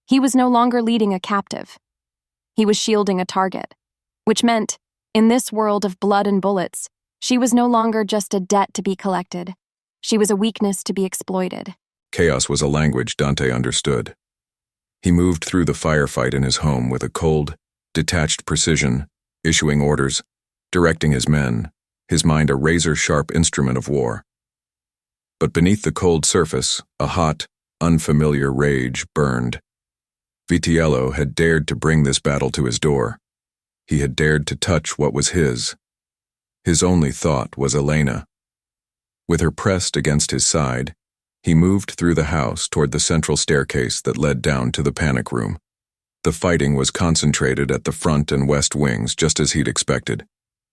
He was no longer leading a captive. He was shielding a target, which meant, in this world of blood and bullets, she was no longer just a debt to be collected. She was a weakness to be exploited. Chaos was a language Dante understood. He moved through the firefight in his home with a cold, detached precision, issuing orders, directing his men, his mind a razor-sharp instrument of war. But beneath the cold surface, a hot, unfamiliar rage burned. Vitiello had dared to bring this battle to his door. He had dared to touch what was his. His only thought was Elena. With her pressed against his side, he moved through the house toward the central staircase that led down to the panic room. The fighting was concentrated at the front and west wings, just as he'd expected.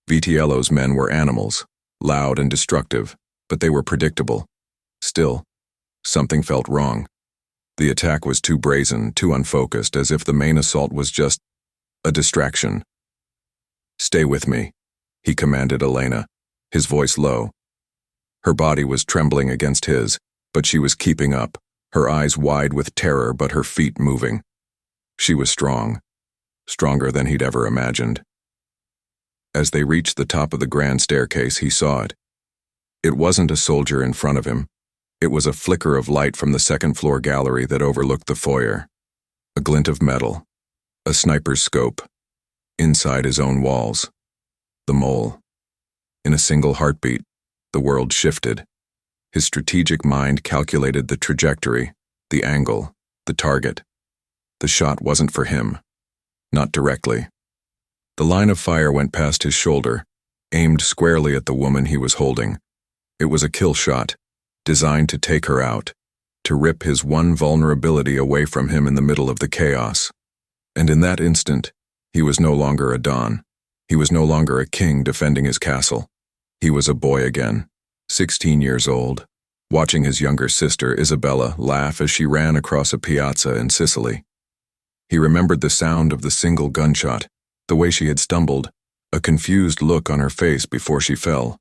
Vitiello's men were animals, loud and destructive, but they were predictable. Still, something felt wrong. The attack was too brazen, too unfocused, as if the main assault was just a distraction. "Stay with me," he commanded Elena, his voice low. Her body was trembling against his, but she was keeping up, her eyes wide with terror but her feet moving. She was strong, stronger than he'd ever imagined. As they reached the top of the grand staircase, he saw it. It wasn't a soldier in front of him. It was a flicker of light from the second-floor gallery that overlooked the foyer. A glint of metal, a sniper's scope, inside his own walls. The mole. In a single heartbeat, the world shifted. His strategic mind calculated the trajectory, the angle, the target. The shot wasn't for him. Not directly. The line of fire went past his shoulder, aimed squarely at the woman he was holding. It was a kill shot, designed to take her out, to rip his one vulnerability away from him in the middle of the chaos. And in that instant, he was no longer a Don. He was no longer a king defending his castle. He was a boy again, 16 years old, watching his younger sister, Isabella, laugh as she ran across a piazza in Sicily. He remembered the sound of the single gunshot, the way she had stumbled, a confused look on her face before she fell.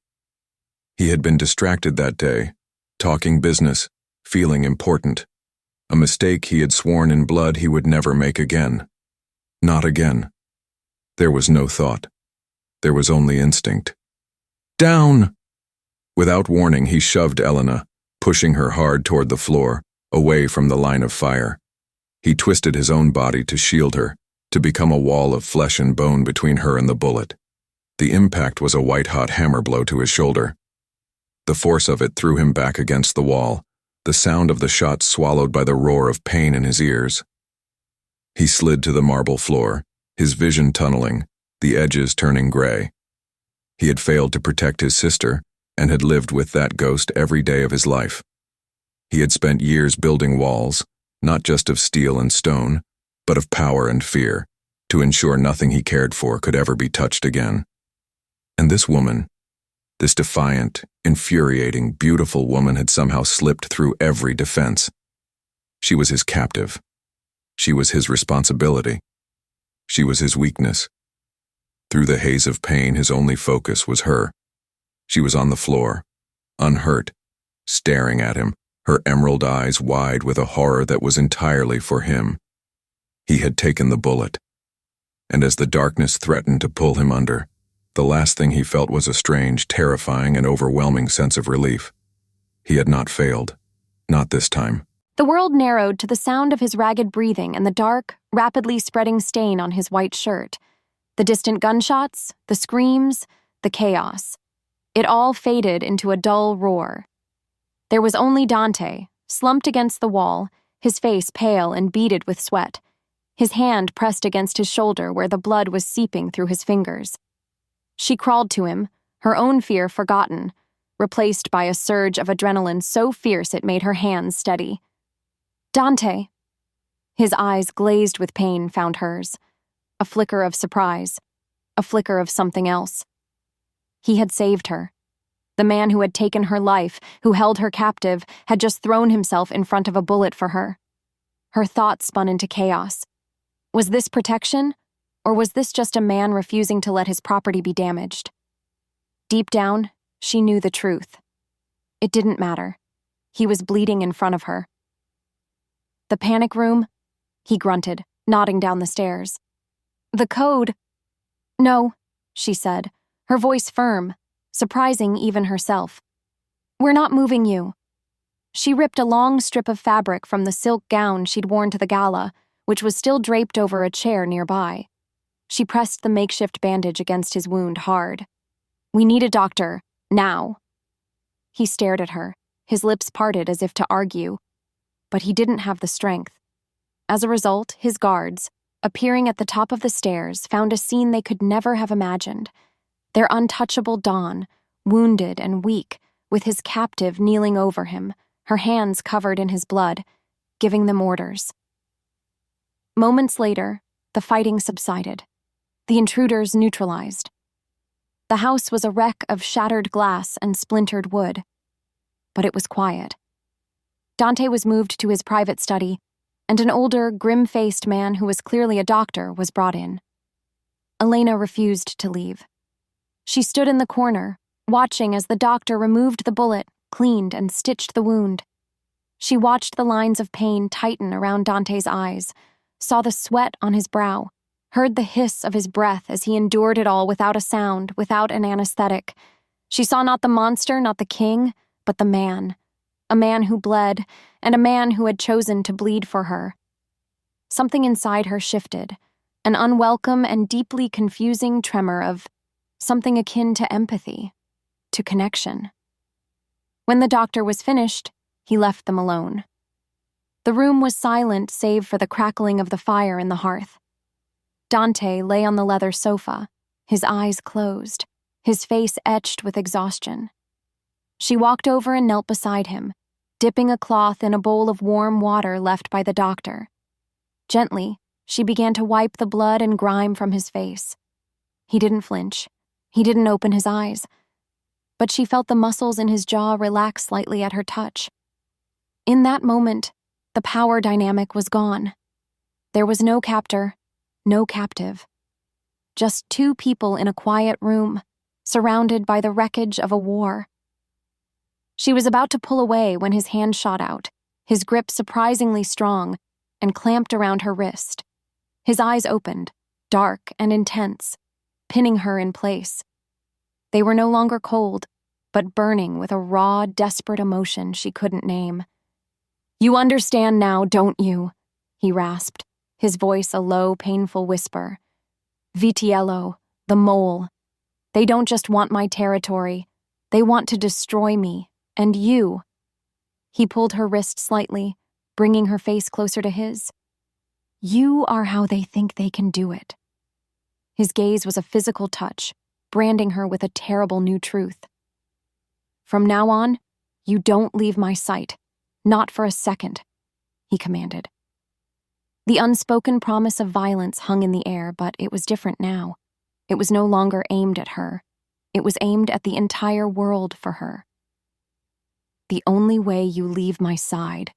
He had been distracted that day, talking business, feeling important. A mistake he had sworn in blood he would never make again. Not again. There was no thought. There was only instinct. "Down!" Without warning, he shoved Elena, pushing her hard toward the floor, away from the line of fire. He twisted his own body to shield her, to become a wall of flesh and bone between her and the bullet. The impact was a white-hot hammer blow to his shoulder. The force of it threw him back against the wall, the sound of the shot swallowed by the roar of pain in his ears. He slid to the marble floor, his vision tunneling, the edges turning gray. He had failed to protect his sister and had lived with that ghost every day of his life. He had spent years building walls, not just of steel and stone, but of power and fear, to ensure nothing he cared for could ever be touched again. And this woman, this defiant, infuriating, beautiful woman had somehow slipped through every defense. She was his captive. She was his responsibility. She was his weakness. Through the haze of pain, his only focus was her. She was on the floor, unhurt, staring at him, her emerald eyes wide with a horror that was entirely for him. He had taken the bullet. And as the darkness threatened to pull him under, the last thing he felt was a strange, terrifying, and overwhelming sense of relief. He had not failed. Not this time. The world narrowed to the sound of his ragged breathing and the dark, rapidly spreading stain on his white shirt. The distant gunshots, the screams, the chaos. It all faded into a dull roar. There was only Dante, slumped against the wall, his face pale and beaded with sweat, his hand pressed against his shoulder where the blood was seeping through his fingers. She crawled to him, her own fear forgotten, replaced by a surge of adrenaline so fierce it made her hands steady. "Dante." His eyes, glazed with pain, found hers. A flicker of surprise, a flicker of something else. He had saved her. The man who had taken her life, who held her captive, had just thrown himself in front of a bullet for her. Her thoughts spun into chaos. Was this protection, or was this just a man refusing to let his property be damaged? Deep down, she knew the truth. It didn't matter. He was bleeding in front of her. The panic room? He grunted, nodding down the stairs. The code? No, she said, her voice firm, surprising even herself. We're not moving you. She ripped a long strip of fabric from the silk gown she'd worn to the gala, which was still draped over a chair nearby. She pressed the makeshift bandage against his wound hard. We need a doctor, now. He stared at her, his lips parted as if to argue, but he didn't have the strength. As a result, his guards, appearing at the top of the stairs, found a scene they could never have imagined. Their untouchable Dawn, wounded and weak, with his captive kneeling over him, her hands covered in his blood, giving them orders. Moments later, the fighting subsided. The intruders neutralized. The house was a wreck of shattered glass and splintered wood. But it was quiet. Dante was moved to his private study, and an older, grim-faced man who was clearly a doctor was brought in. Elena refused to leave. She stood in the corner, watching as the doctor removed the bullet, cleaned, and stitched the wound. She watched the lines of pain tighten around Dante's eyes, saw the sweat on his brow, heard the hiss of his breath as he endured it all without a sound, without an anesthetic. She saw not the monster, not the king, but the man. A man who bled, and a man who had chosen to bleed for her. Something inside her shifted, an unwelcome and deeply confusing tremor of something akin to empathy, to connection. When the doctor was finished, he left them alone. The room was silent save for the crackling of the fire in the hearth. Dante lay on the leather sofa, his eyes closed, his face etched with exhaustion. She walked over and knelt beside him, dipping a cloth in a bowl of warm water left by the doctor. Gently, she began to wipe the blood and grime from his face. He didn't flinch. He didn't open his eyes. But she felt the muscles in his jaw relax slightly at her touch. In that moment, the power dynamic was gone. There was no captor, no captive. Just two people in a quiet room, surrounded by the wreckage of a war. She was about to pull away when his hand shot out, his grip surprisingly strong, and clamped around her wrist. His eyes opened, dark and intense, pinning her in place. They were no longer cold, but burning with a raw, desperate emotion she couldn't name. You understand now, don't you? He rasped, his voice a low, painful whisper. Vitiello, the mole. They don't just want my territory. They want to destroy me. And you. He pulled her wrist slightly, bringing her face closer to his. You are how they think they can do it. His gaze was a physical touch, branding her with a terrible new truth. From now on, you don't leave my sight. Not for a second, he commanded. The unspoken promise of violence hung in the air, but it was different now. It was no longer aimed at her. It was aimed at the entire world for her. The only way you leave my side,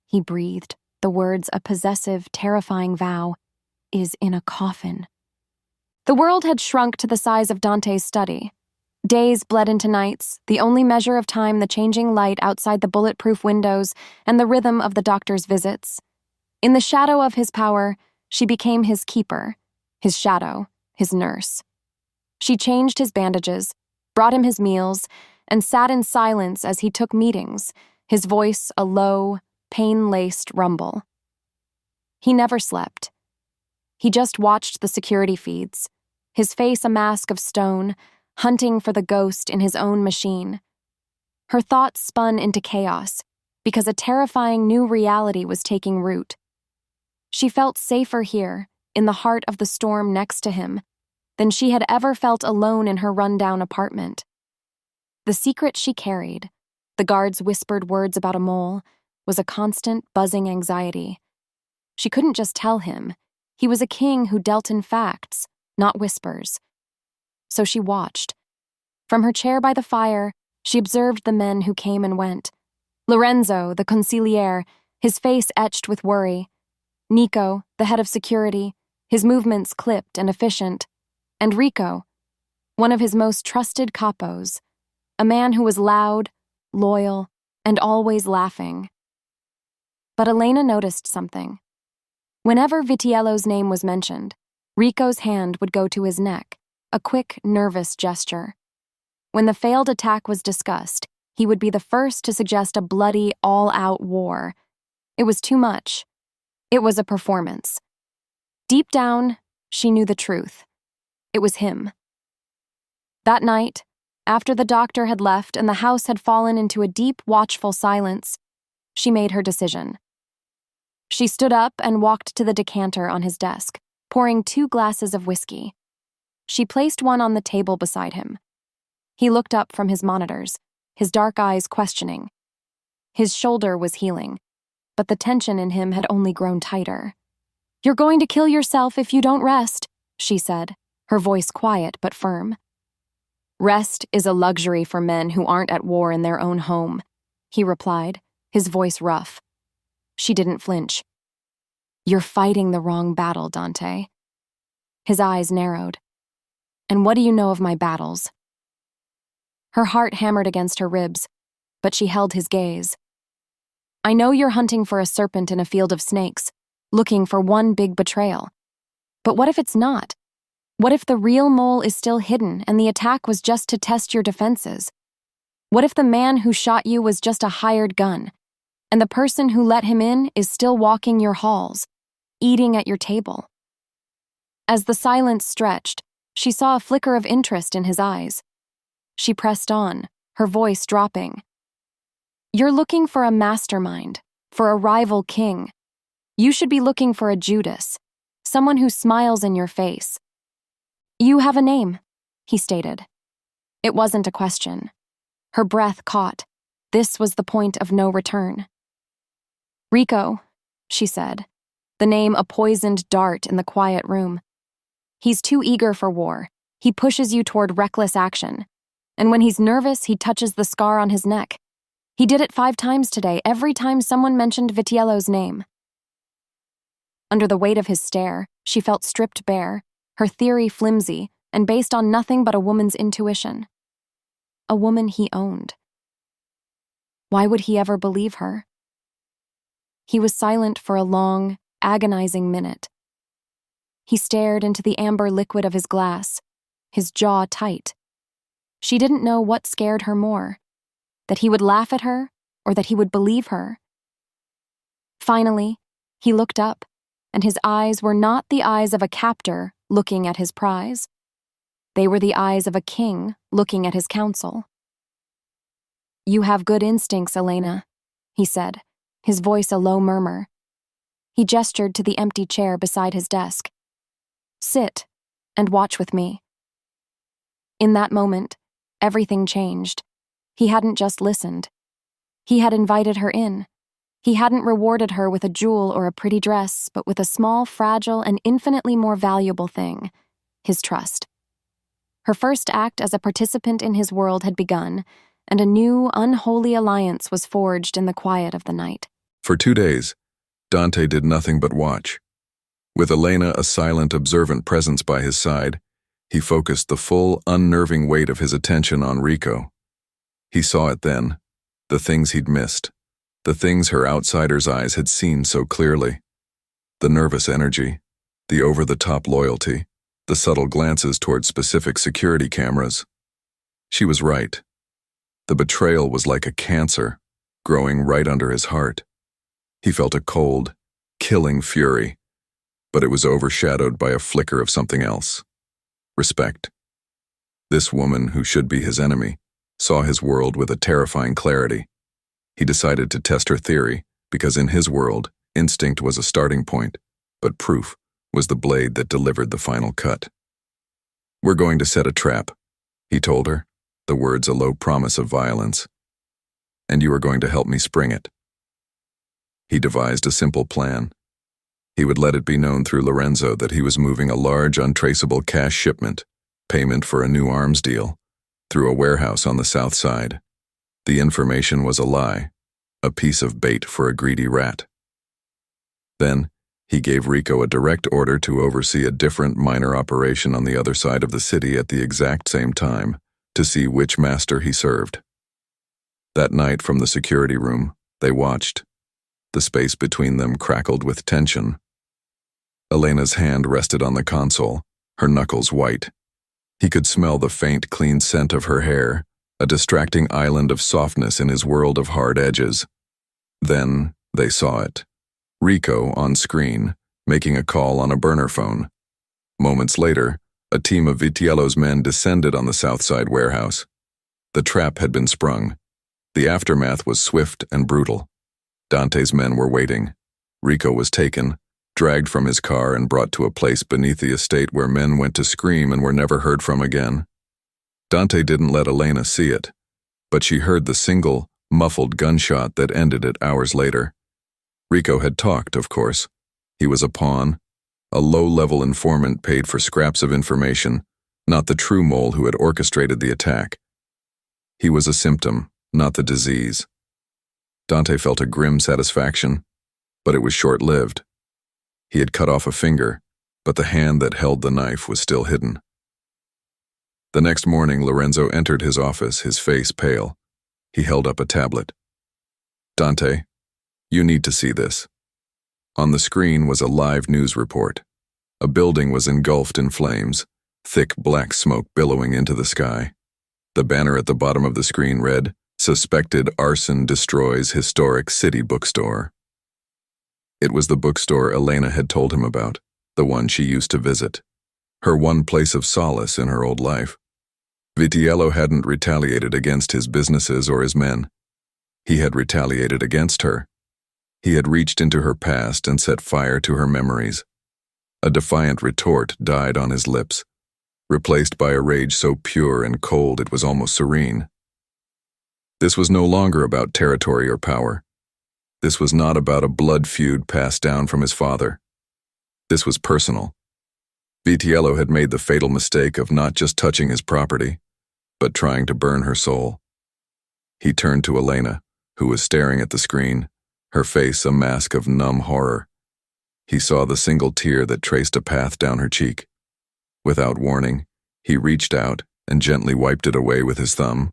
he breathed, the words a possessive, terrifying vow, is in a coffin. The world had shrunk to the size of Dante's study. Days bled into nights, the only measure of time the changing light outside the bulletproof windows and the rhythm of the doctor's visits. In the shadow of his power, she became his keeper, his shadow, his nurse. She changed his bandages, brought him his meals, and sat in silence as he took meetings, his voice a low, pain-laced rumble. He never slept. He just watched the security feeds, his face a mask of stone, hunting for the ghost in his own machine. Her thoughts spun into chaos, because a terrifying new reality was taking root. She felt safer here, in the heart of the storm next to him, than she had ever felt alone in her rundown apartment. The secret she carried, the guard's whispered words about a mole, was a constant, buzzing anxiety. She couldn't just tell him. He was a king who dealt in facts, not whispers. So she watched. From her chair by the fire, She observed the men who came and went. Lorenzo, the consigliere, his face etched with worry. Nico, the head of security, his movements clipped and efficient. And Rico, one of his most trusted capos, a man who was loud, loyal, and always laughing. But Elena noticed something. Whenever Vitiello's name was mentioned, Rico's hand would go to his neck, a quick, nervous gesture. When the failed attack was discussed, he would be the first to suggest a bloody, all-out war. It was too much. It was a performance. Deep down, she knew the truth. It was him. That night, after the doctor had left and the house had fallen into a deep, watchful silence, she made her decision. She stood up and walked to the decanter on his desk, pouring 2 glasses of whiskey. She placed one on the table beside him. He looked up from his monitors, his dark eyes questioning. His shoulder was healing, but the tension in him had only grown tighter. "You're going to kill yourself if you don't rest," she said, her voice quiet but firm. "Rest is a luxury for men who aren't at war in their own home," he replied, his voice rough. She didn't flinch. "You're fighting the wrong battle, Dante." His eyes narrowed. "And what do you know of my battles?" Her heart hammered against her ribs, but she held his gaze. "I know you're hunting for a serpent in a field of snakes, looking for one big betrayal. But what if it's not? What if the real mole is still hidden and the attack was just to test your defenses? What if the man who shot you was just a hired gun, and the person who let him in is still walking your halls, eating at your table?" As the silence stretched, she saw a flicker of interest in his eyes. She pressed on, her voice dropping. "You're looking for a mastermind, for a rival king. You should be looking for a Judas, someone who smiles in your face." "You have a name," he stated. It wasn't a question. Her breath caught. This was the point of no return. "Rico," she said, the name a poisoned dart in the quiet room. "He's too eager for war. He pushes you toward reckless action. And when he's nervous, he touches the scar on his neck. He did it 5 times today, every time someone mentioned Vitiello's name." Under the weight of his stare, she felt stripped bare, her theory flimsy and based on nothing but a woman's intuition. A woman he owned. Why would he ever believe her? He was silent for a long, agonizing minute. He stared into the amber liquid of his glass, his jaw tight. She didn't know what scared her more, that he would laugh at her or that he would believe her. Finally, he looked up, and his eyes were not the eyes of a captor looking at his prize. They were the eyes of a king looking at his counsel. "You have good instincts, Elena," he said, his voice a low murmur. He gestured to the empty chair beside his desk. "Sit and watch with me." In that moment, everything changed. He hadn't just listened. He had invited her in. He hadn't rewarded her with a jewel or a pretty dress, but with a small, fragile, and infinitely more valuable thing, his trust. Her first act as a participant in his world had begun, and a new, unholy alliance was forged in the quiet of the night. For 2 days, Dante did nothing but watch. With Elena a silent, observant presence by his side, he focused the full, unnerving weight of his attention on Rico. He saw it then, the things he'd missed, the things her outsider's eyes had seen so clearly. The nervous energy, the over-the-top loyalty, the subtle glances toward specific security cameras. She was right. The betrayal was like a cancer, growing right under his heart. He felt a cold, killing fury, but it was overshadowed by a flicker of something else. Respect. This woman, who should be his enemy, saw his world with a terrifying clarity. He decided to test her theory, because in his world, instinct was a starting point, but proof was the blade that delivered the final cut. "We're going to set a trap," he told her, the words a low promise of violence. "And you are going to help me spring it." He devised a simple plan. He would let it be known through Lorenzo that he was moving a large, untraceable cash shipment, payment for a new arms deal, through a warehouse on the south side. The information was a lie, a piece of bait for a greedy rat. Then, he gave Rico a direct order to oversee a different minor operation on the other side of the city at the exact same time, to see which master he served. That night from the security room, they watched. The space between them crackled with tension. Elena's hand rested on the console, her knuckles white. He could smell the faint, clean scent of her hair, a distracting island of softness in his world of hard edges. Then, they saw it. Rico, on screen, making a call on a burner phone. Moments later, a team of Vitiello's men descended on the Southside warehouse. The trap had been sprung. The aftermath was swift and brutal. Dante's men were waiting. Rico was taken, dragged from his car and brought to a place beneath the estate where men went to scream and were never heard from again. Dante didn't let Elena see it, but she heard the single, muffled gunshot that ended it hours later. Rico had talked, of course. He was a pawn, a low-level informant paid for scraps of information, not the true mole who had orchestrated the attack. He was a symptom, not the disease. Dante felt a grim satisfaction, but it was short-lived. He had cut off a finger, but the hand that held the knife was still hidden. The next morning, Lorenzo entered his office, his face pale. He held up a tablet. "Dante, you need to see this." On the screen was a live news report. A building was engulfed in flames, thick black smoke billowing into the sky. The banner at the bottom of the screen read, "Suspected arson destroys historic city bookstore." It was the bookstore Elena had told him about, the one she used to visit. Her one place of solace in her old life. Vitiello hadn't retaliated against his businesses or his men. He had retaliated against her. He had reached into her past and set fire to her memories. A defiant retort died on his lips, replaced by a rage so pure and cold it was almost serene. This was no longer about territory or power. This was not about a blood feud passed down from his father. This was personal. Vitiello had made the fatal mistake of not just touching his property, but trying to burn her soul. He turned to Elena, who was staring at the screen, her face a mask of numb horror. He saw the single tear that traced a path down her cheek. Without warning, he reached out and gently wiped it away with his thumb.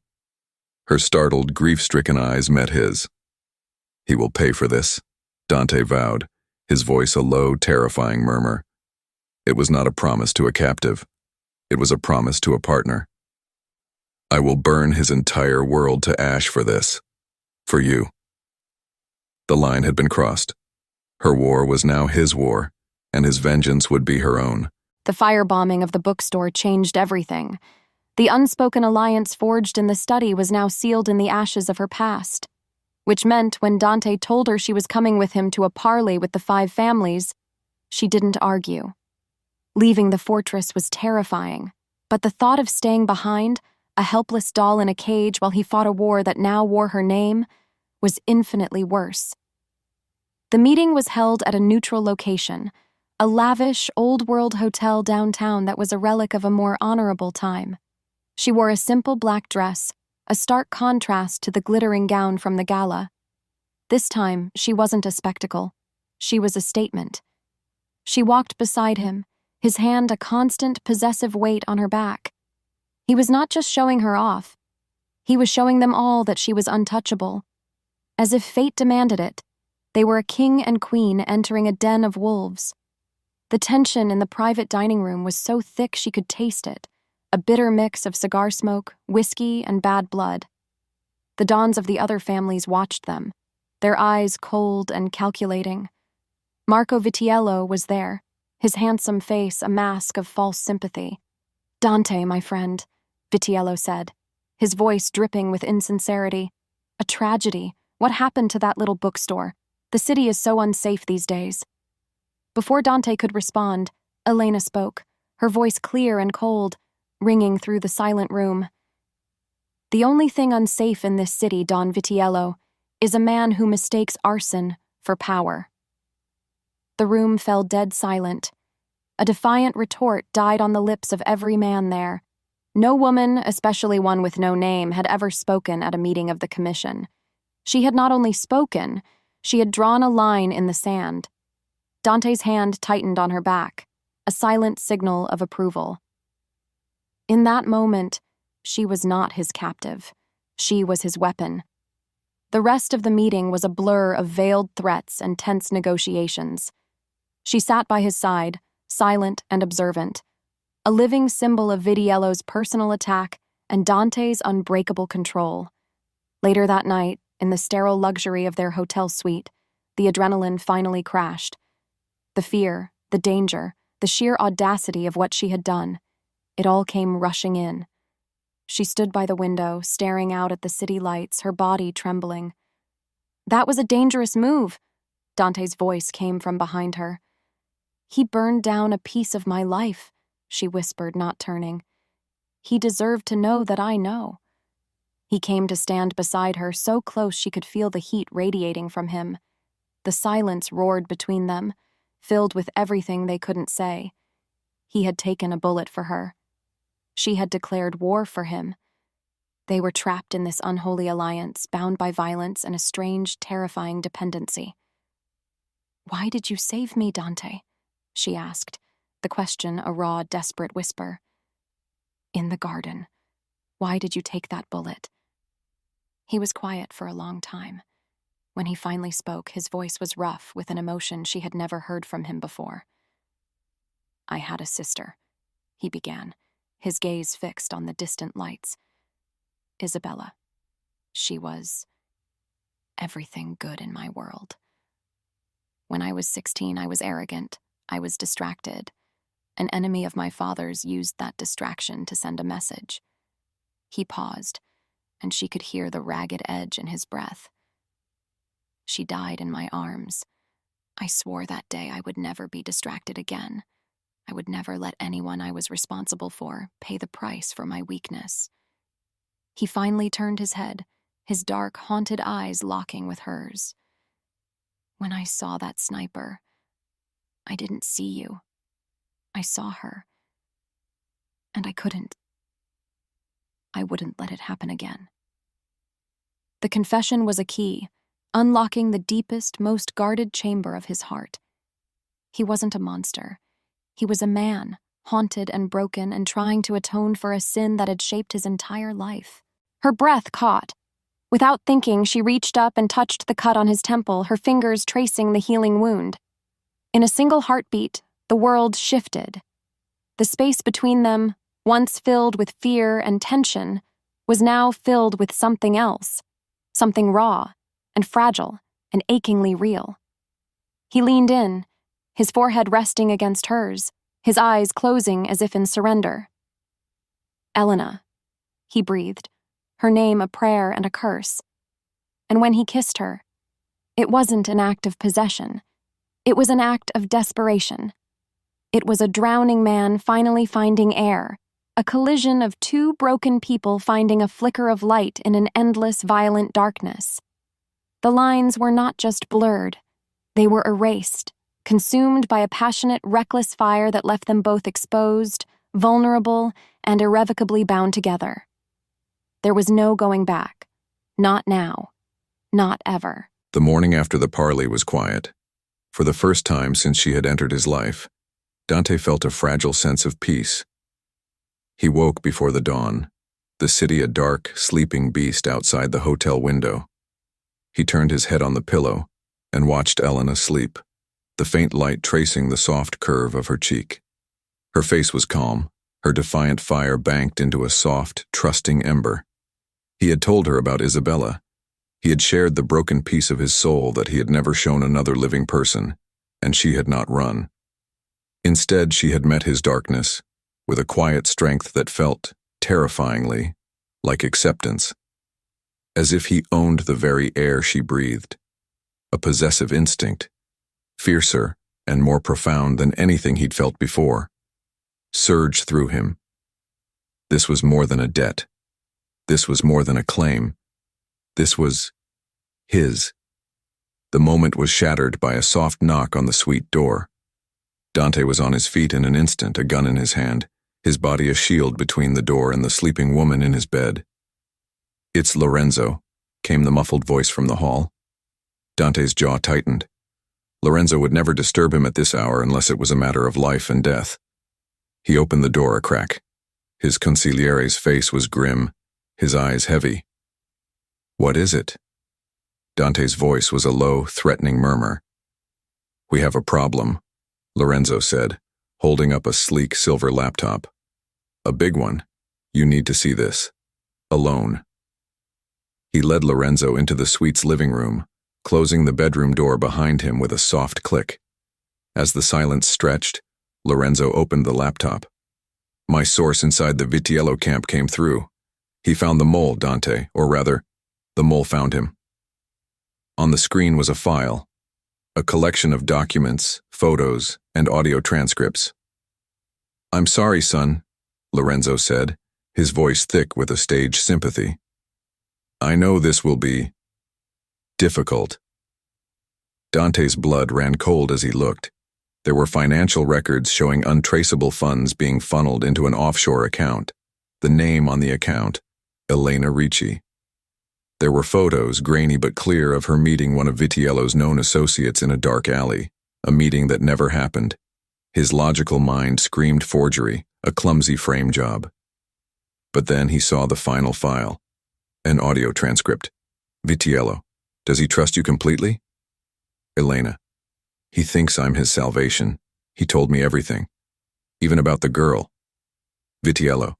Her startled, grief-stricken eyes met his. "He will pay for this," Dante vowed, his voice a low, terrifying murmur. It was not a promise to a captive. It was a promise to a partner. "I will burn his entire world to ash for this. For you." The line had been crossed. Her war was now his war, and his vengeance would be her own. The firebombing of the bookstore changed everything. The unspoken alliance forged in the study was now sealed in the ashes of her past, which meant when Dante told her she was coming with him to a parley with the 5 families, she didn't argue. Leaving the fortress was terrifying, but the thought of staying behind, a helpless doll in a cage while he fought a war that now wore her name, was infinitely worse. The meeting was held at a neutral location, a lavish, old-world hotel downtown that was a relic of a more honorable time. She wore a simple black dress, a stark contrast to the glittering gown from the gala. This time, she wasn't a spectacle. She was a statement. She walked beside him, his hand a constant, possessive weight on her back. He was not just showing her off. He was showing them all that she was untouchable. As if fate demanded it, they were a king and queen entering a den of wolves. The tension in the private dining room was so thick she could taste it, a bitter mix of cigar smoke, whiskey, and bad blood. The dons of the other families watched them, their eyes cold and calculating. Marco Vitiello was there, his handsome face a mask of false sympathy. "Dante, my friend," Vitiello said, his voice dripping with insincerity. "A tragedy. What happened to that little bookstore? The city is so unsafe these days." Before Dante could respond, Elena spoke, her voice clear and cold, ringing through the silent room. "The only thing unsafe in this city, Don Vitiello, is a man who mistakes arson for power." The room fell dead silent. A defiant retort died on the lips of every man there. No woman, especially one with no name, had ever spoken at a meeting of the commission. She had not only spoken, she had drawn a line in the sand. Dante's hand tightened on her back, a silent signal of approval. In that moment, she was not his captive. She was his weapon. The rest of the meeting was a blur of veiled threats and tense negotiations. She sat by his side, silent and observant, a living symbol of Vidiello's personal attack and Dante's unbreakable control. Later that night, in the sterile luxury of their hotel suite, the adrenaline finally crashed. The fear, the danger, the sheer audacity of what she had done, it all came rushing in. She stood by the window, staring out at the city lights, her body trembling. "That was a dangerous move," Dante's voice came from behind her. "He burned down a piece of my life," she whispered, not turning. "He deserved to know that I know." He came to stand beside her, so close she could feel the heat radiating from him. The silence roared between them, filled with everything they couldn't say. He had taken a bullet for her. She had declared war for him. They were trapped in this unholy alliance, bound by violence and a strange, terrifying dependency. "Why did you save me, Dante?" she asked, the question a raw, desperate whisper. "In the garden. Why did you take that bullet?" He was quiet for a long time. When he finally spoke, his voice was rough with an emotion she had never heard from him before. "I had a sister," he began, his gaze fixed on the distant lights. "Isabella. She was everything good in my world. When I was 16, I was arrogant. I was distracted. An enemy of my father's used that distraction to send a message." He paused, and she could hear the ragged edge in his breath. "She died in my arms. I swore that day I would never be distracted again. I would never let anyone I was responsible for pay the price for my weakness." He finally turned his head, his dark, haunted eyes locking with hers. "When I saw that sniper, I didn't see you. I saw her. And I wouldn't let it happen again." The confession was a key, unlocking the deepest, most guarded chamber of his heart. He wasn't a monster. He was a man, haunted and broken and trying to atone for a sin that had shaped his entire life. Her breath caught. Without thinking, she reached up and touched the cut on his temple, her fingers tracing the healing wound. In a single heartbeat, the world shifted. The space between them, once filled with fear and tension, was now filled with something else, something raw and fragile and achingly real. He leaned in, his forehead resting against hers, his eyes closing as if in surrender. "Elena," he breathed, her name a prayer and a curse. And when he kissed her, it wasn't an act of possession. It was an act of desperation. It was a drowning man finally finding air, a collision of two broken people finding a flicker of light in an endless, violent darkness. The lines were not just blurred, they were erased, consumed by a passionate, reckless fire that left them both exposed, vulnerable, and irrevocably bound together. There was no going back. Not now. Not ever. The morning after the parley was quiet. For the first time since she had entered his life, Dante felt a fragile sense of peace. He woke before the dawn, the city a dark, sleeping beast outside the hotel window. He turned his head on the pillow and watched Elena sleep, the faint light tracing the soft curve of her cheek. Her face was calm, her defiant fire banked into a soft, trusting ember. He had told her about Isabella. He had shared the broken piece of his soul that he had never shown another living person, and she had not run. Instead, she had met his darkness with a quiet strength that felt, terrifyingly, like acceptance, as if he owned the very air she breathed. A possessive instinct, fiercer and more profound than anything he'd felt before, surged through him. This was more than a debt. This was more than a claim. This was his. The moment was shattered by a soft knock on the suite door. Dante was on his feet in an instant, a gun in his hand, his body a shield between the door and the sleeping woman in his bed. "It's Lorenzo," came the muffled voice from the hall. Dante's jaw tightened. Lorenzo would never disturb him at this hour unless it was a matter of life and death. He opened the door a crack. His consigliere's face was grim, his eyes heavy. "What is it?" Dante's voice was a low, threatening murmur. "We have a problem," Lorenzo said, holding up a sleek silver laptop. "A big one. You need to see this. Alone." He led Lorenzo into the suite's living room, closing the bedroom door behind him with a soft click. As the silence stretched, Lorenzo opened the laptop. "My source inside the Vitiello camp came through. He found the mole, Dante, or rather, the mole found him." On the screen was a file, a collection of documents, photos, and audio transcripts. "I'm sorry, son," Lorenzo said, his voice thick with a stage sympathy. "I know this will be difficult." Dante's blood ran cold as he looked. There were financial records showing untraceable funds being funneled into an offshore account. The name on the account, Elena Ricci. There were photos, grainy but clear, of her meeting one of Vitiello's known associates in a dark alley, a meeting that never happened. His logical mind screamed forgery, a clumsy frame job. But then he saw the final file, an audio transcript. "Vitiello, does he trust you completely?" "Elena, he thinks I'm his salvation. He told me everything, even about the girl." "Vitiello,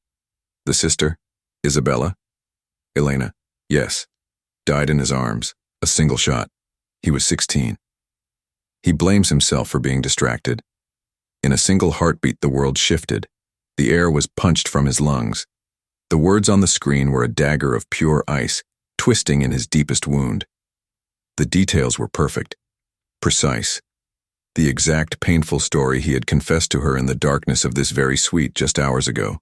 the sister, Isabella?" "Elena, yes. Died in his arms, a single shot. He was 16. He blames himself for being distracted. In a single heartbeat, the world shifted. The air was punched from his lungs. The words on the screen were a dagger of pure ice, twisting in his deepest wound. The details were perfect, precise. The exact painful story he had confessed to her in the darkness of this very suite just hours ago.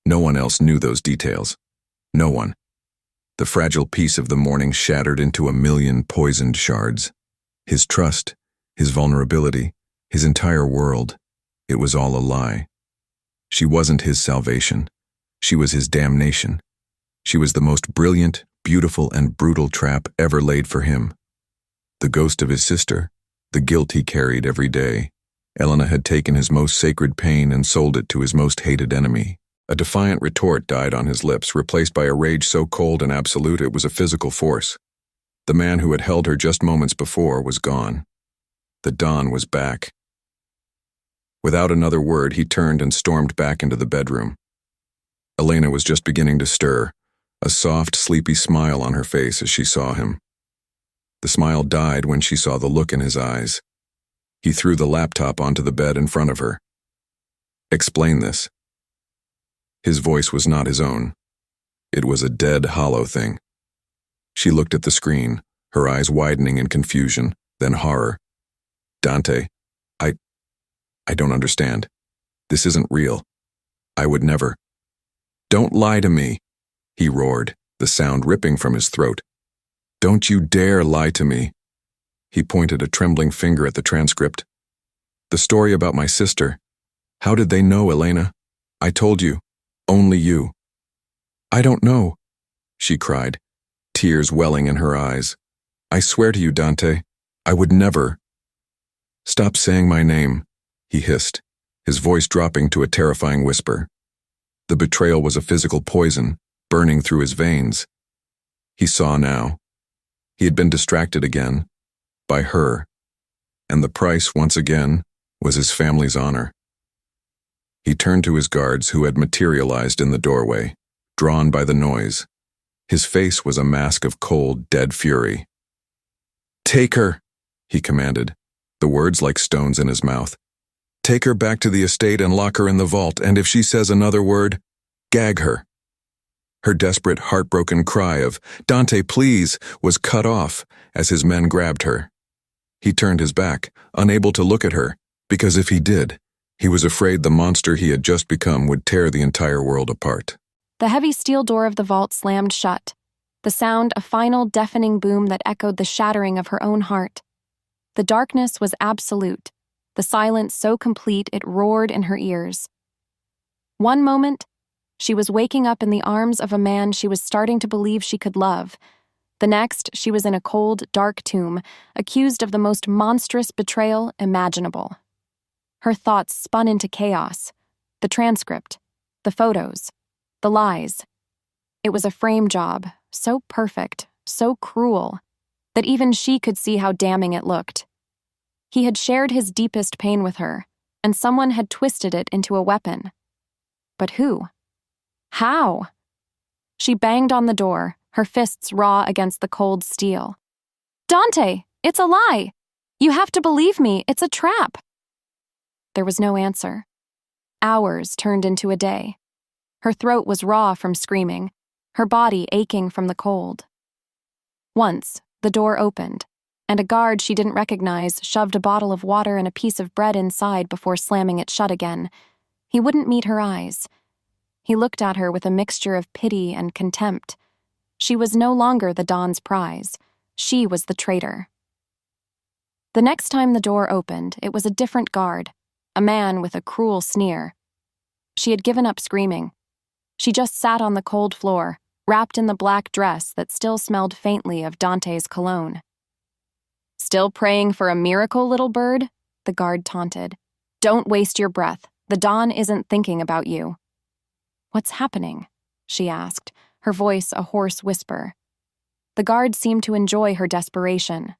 No one else knew those details. No one. The fragile piece of the morning shattered into a million poisoned shards. His trust, his vulnerability, his entire world. It was all a lie. She wasn't his salvation. She was his damnation. She was the most brilliant, beautiful, and brutal trap ever laid for him. The ghost of his sister, the guilt he carried every day. Elena had taken his most sacred pain and sold it to his most hated enemy. A defiant retort died on his lips, replaced by a rage so cold and absolute it was a physical force. The man who had held her just moments before was gone. The dawn was back. Without another word, he turned and stormed back into the bedroom. Elena was just beginning to stir, a soft, sleepy smile on her face as she saw him. The smile died when she saw the look in his eyes. He threw the laptop onto the bed in front of her. "Explain this." His voice was not his own. It was a dead, hollow thing. She looked at the screen, her eyes widening in confusion, then horror. "Dante, I don't understand. This isn't real. I would never." "Don't lie to me," he roared, the sound ripping from his throat. "Don't you dare lie to me." He pointed a trembling finger at the transcript. "The story about my sister. How did they know, Elena? I told you. Only you." "I don't know," she cried, tears welling in her eyes. "I swear to you, Dante, I would never." "Stop saying my name," he hissed, his voice dropping to a terrifying whisper. The betrayal was a physical poison, burning through his veins. He saw now. He had been distracted again, by her, and the price, once again, was his family's honor. He turned to his guards who had materialized in the doorway, drawn by the noise. His face was a mask of cold, dead fury. "Take her," he commanded, the words like stones in his mouth. "Take her back to the estate and lock her in the vault, and if she says another word, gag her." Her desperate, heartbroken cry of, "Dante, please," was cut off as his men grabbed her. He turned his back, unable to look at her, because if he did, he was afraid the monster he had just become would tear the entire world apart. The heavy steel door of the vault slammed shut, the sound a final deafening boom that echoed the shattering of her own heart. The darkness was absolute, the silence so complete it roared in her ears. One moment, she was waking up in the arms of a man she was starting to believe she could love. The next, she was in a cold, dark tomb, accused of the most monstrous betrayal imaginable. Her thoughts spun into chaos. The transcript, the photos, the lies. It was a frame job, so perfect, so cruel, that even she could see how damning it looked. He had shared his deepest pain with her, and someone had twisted it into a weapon. But who? How? She banged on the door, her fists raw against the cold steel. "Dante, it's a lie! You have to believe me, it's a trap!" There was no answer. Hours turned into a day. Her throat was raw from screaming, her body aching from the cold. Once, the door opened, and a guard she didn't recognize shoved a bottle of water and a piece of bread inside before slamming it shut again. He wouldn't meet her eyes. He looked at her with a mixture of pity and contempt. She was no longer the Don's prize. She was the traitor. The next time the door opened, it was a different guard, a man with a cruel sneer. She had given up screaming. She just sat on the cold floor, wrapped in the black dress that still smelled faintly of Dante's cologne. "Still praying for a miracle, little bird?" the guard taunted. "Don't waste your breath. The Don isn't thinking about you." "What's happening?" she asked, her voice a hoarse whisper. The guard seemed to enjoy her desperation.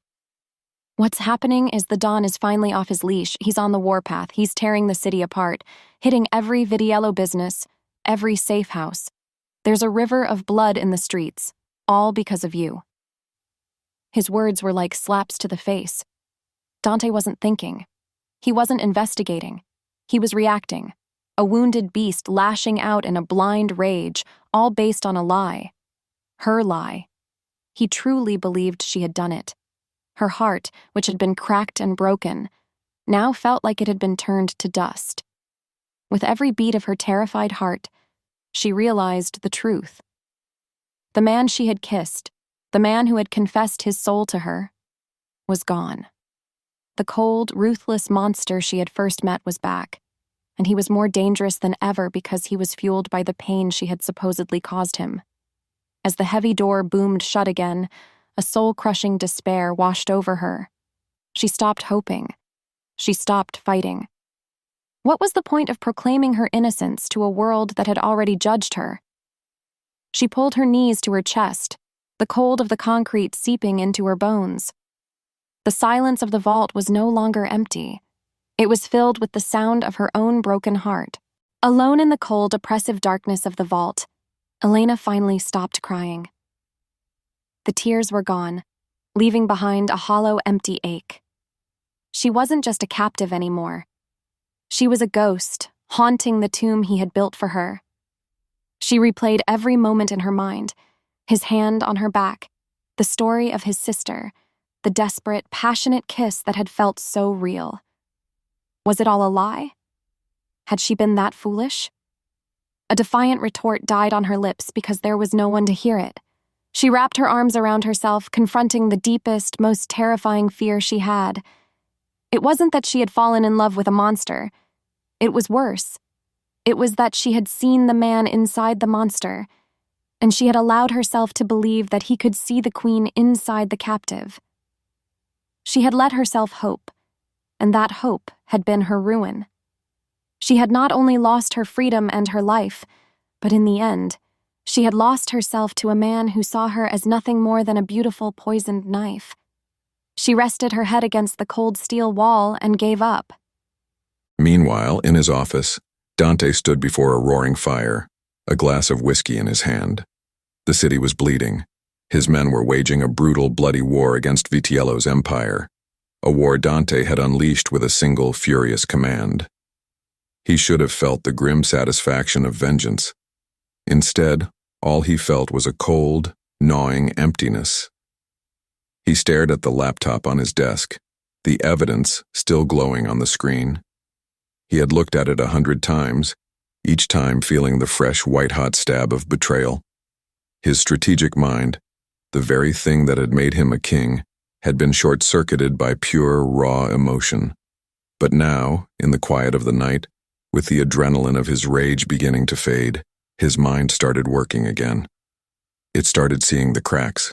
"What's happening is the Don is finally off his leash. He's on the warpath. He's tearing the city apart, hitting every Vitiello business, every safe house. There's a river of blood in the streets, all because of you." His words were like slaps to the face. Dante wasn't thinking. He wasn't investigating. He was reacting, a wounded beast lashing out in a blind rage, all based on a lie. Her lie. He truly believed she had done it. Her heart, which had been cracked and broken, now felt like it had been turned to dust. With every beat of her terrified heart, she realized the truth. The man she had kissed, the man who had confessed his soul to her, was gone. The cold, ruthless monster she had first met was back, and he was more dangerous than ever because he was fueled by the pain she had supposedly caused him. As the heavy door boomed shut again, a soul-crushing despair washed over her. She stopped hoping. She stopped fighting. What was the point of proclaiming her innocence to a world that had already judged her? She pulled her knees to her chest, the cold of the concrete seeping into her bones. The silence of the vault was no longer empty. It was filled with the sound of her own broken heart. Alone in the cold, oppressive darkness of the vault, Elena finally stopped crying. The tears were gone, leaving behind a hollow, empty ache. She wasn't just a captive anymore. She was a ghost, haunting the tomb he had built for her. She replayed every moment in her mind, his hand on her back, the story of his sister, the desperate, passionate kiss that had felt so real. Was it all a lie? Had she been that foolish? A defiant retort died on her lips because there was no one to hear it. She wrapped her arms around herself, confronting the deepest, most terrifying fear she had. It wasn't that she had fallen in love with a monster. It was worse. It was that she had seen the man inside the monster, and she had allowed herself to believe that he could see the queen inside the captive. She had let herself hope, and that hope had been her ruin. She had not only lost her freedom and her life, but in the end, she had lost herself to a man who saw her as nothing more than a beautiful poisoned knife. She rested her head against the cold steel wall and gave up. Meanwhile, in his office, Dante stood before a roaring fire, a glass of whiskey in his hand. The city was bleeding. His men were waging a brutal, bloody war against Vitiello's empire, a war Dante had unleashed with a single, furious command. He should have felt the grim satisfaction of vengeance. Instead, all he felt was a cold, gnawing emptiness. He stared at the laptop on his desk, the evidence still glowing on the screen. He had looked at it 100 times, each time feeling the fresh, white-hot stab of betrayal. His strategic mind, the very thing that had made him a king, had been short-circuited by pure, raw emotion. But now, in the quiet of the night, With the adrenaline of his rage beginning to fade, his mind started working again. It started seeing the cracks.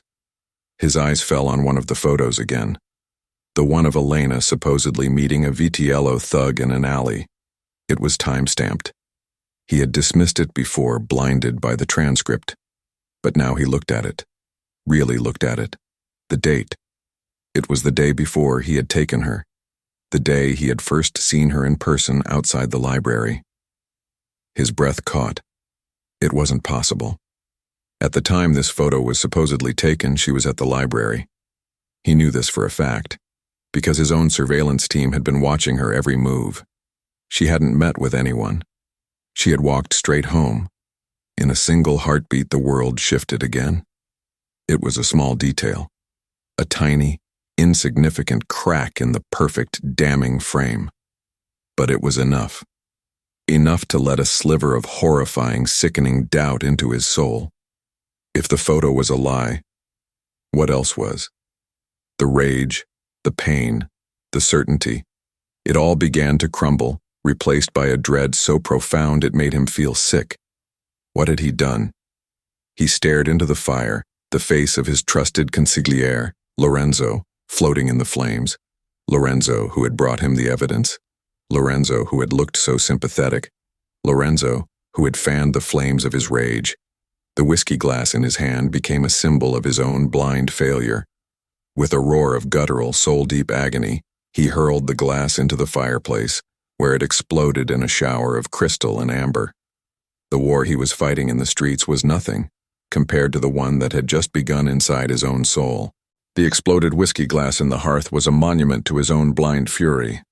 His eyes fell on one of the photos again. The one of Elena supposedly meeting a Vitiello thug in an alley. It was time-stamped. He had dismissed it before, blinded by the transcript. But now he looked at it. Really looked at it. The date. It was the day before he had taken her. The day he had first seen her in person outside the library. His breath caught. It wasn't possible. At the time this photo was supposedly taken, she was at the library. He knew this for a fact, because his own surveillance team had been watching her every move. She hadn't met with anyone. She had walked straight home. In a single heartbeat, the world shifted again. It was a small detail. A tiny, insignificant crack in the perfect, damning frame. But it was enough. Enough to let a sliver of horrifying, sickening doubt into his soul. If the photo was a lie, what else was? The rage, the pain, the certainty. It all began to crumble, replaced by a dread so profound it made him feel sick. What had he done? He stared into the fire, the face of his trusted consigliere, Lorenzo, floating in the flames. Lorenzo, who had brought him the evidence. Lorenzo, who had looked so sympathetic. Lorenzo, who had fanned the flames of his rage. The whiskey glass in his hand became a symbol of his own blind failure. With a roar of guttural, soul-deep agony, he hurled the glass into the fireplace, where it exploded in a shower of crystal and amber. The war he was fighting in the streets was nothing, compared to the one that had just begun inside his own soul. The exploded whiskey glass in the hearth was a monument to his own blind fury.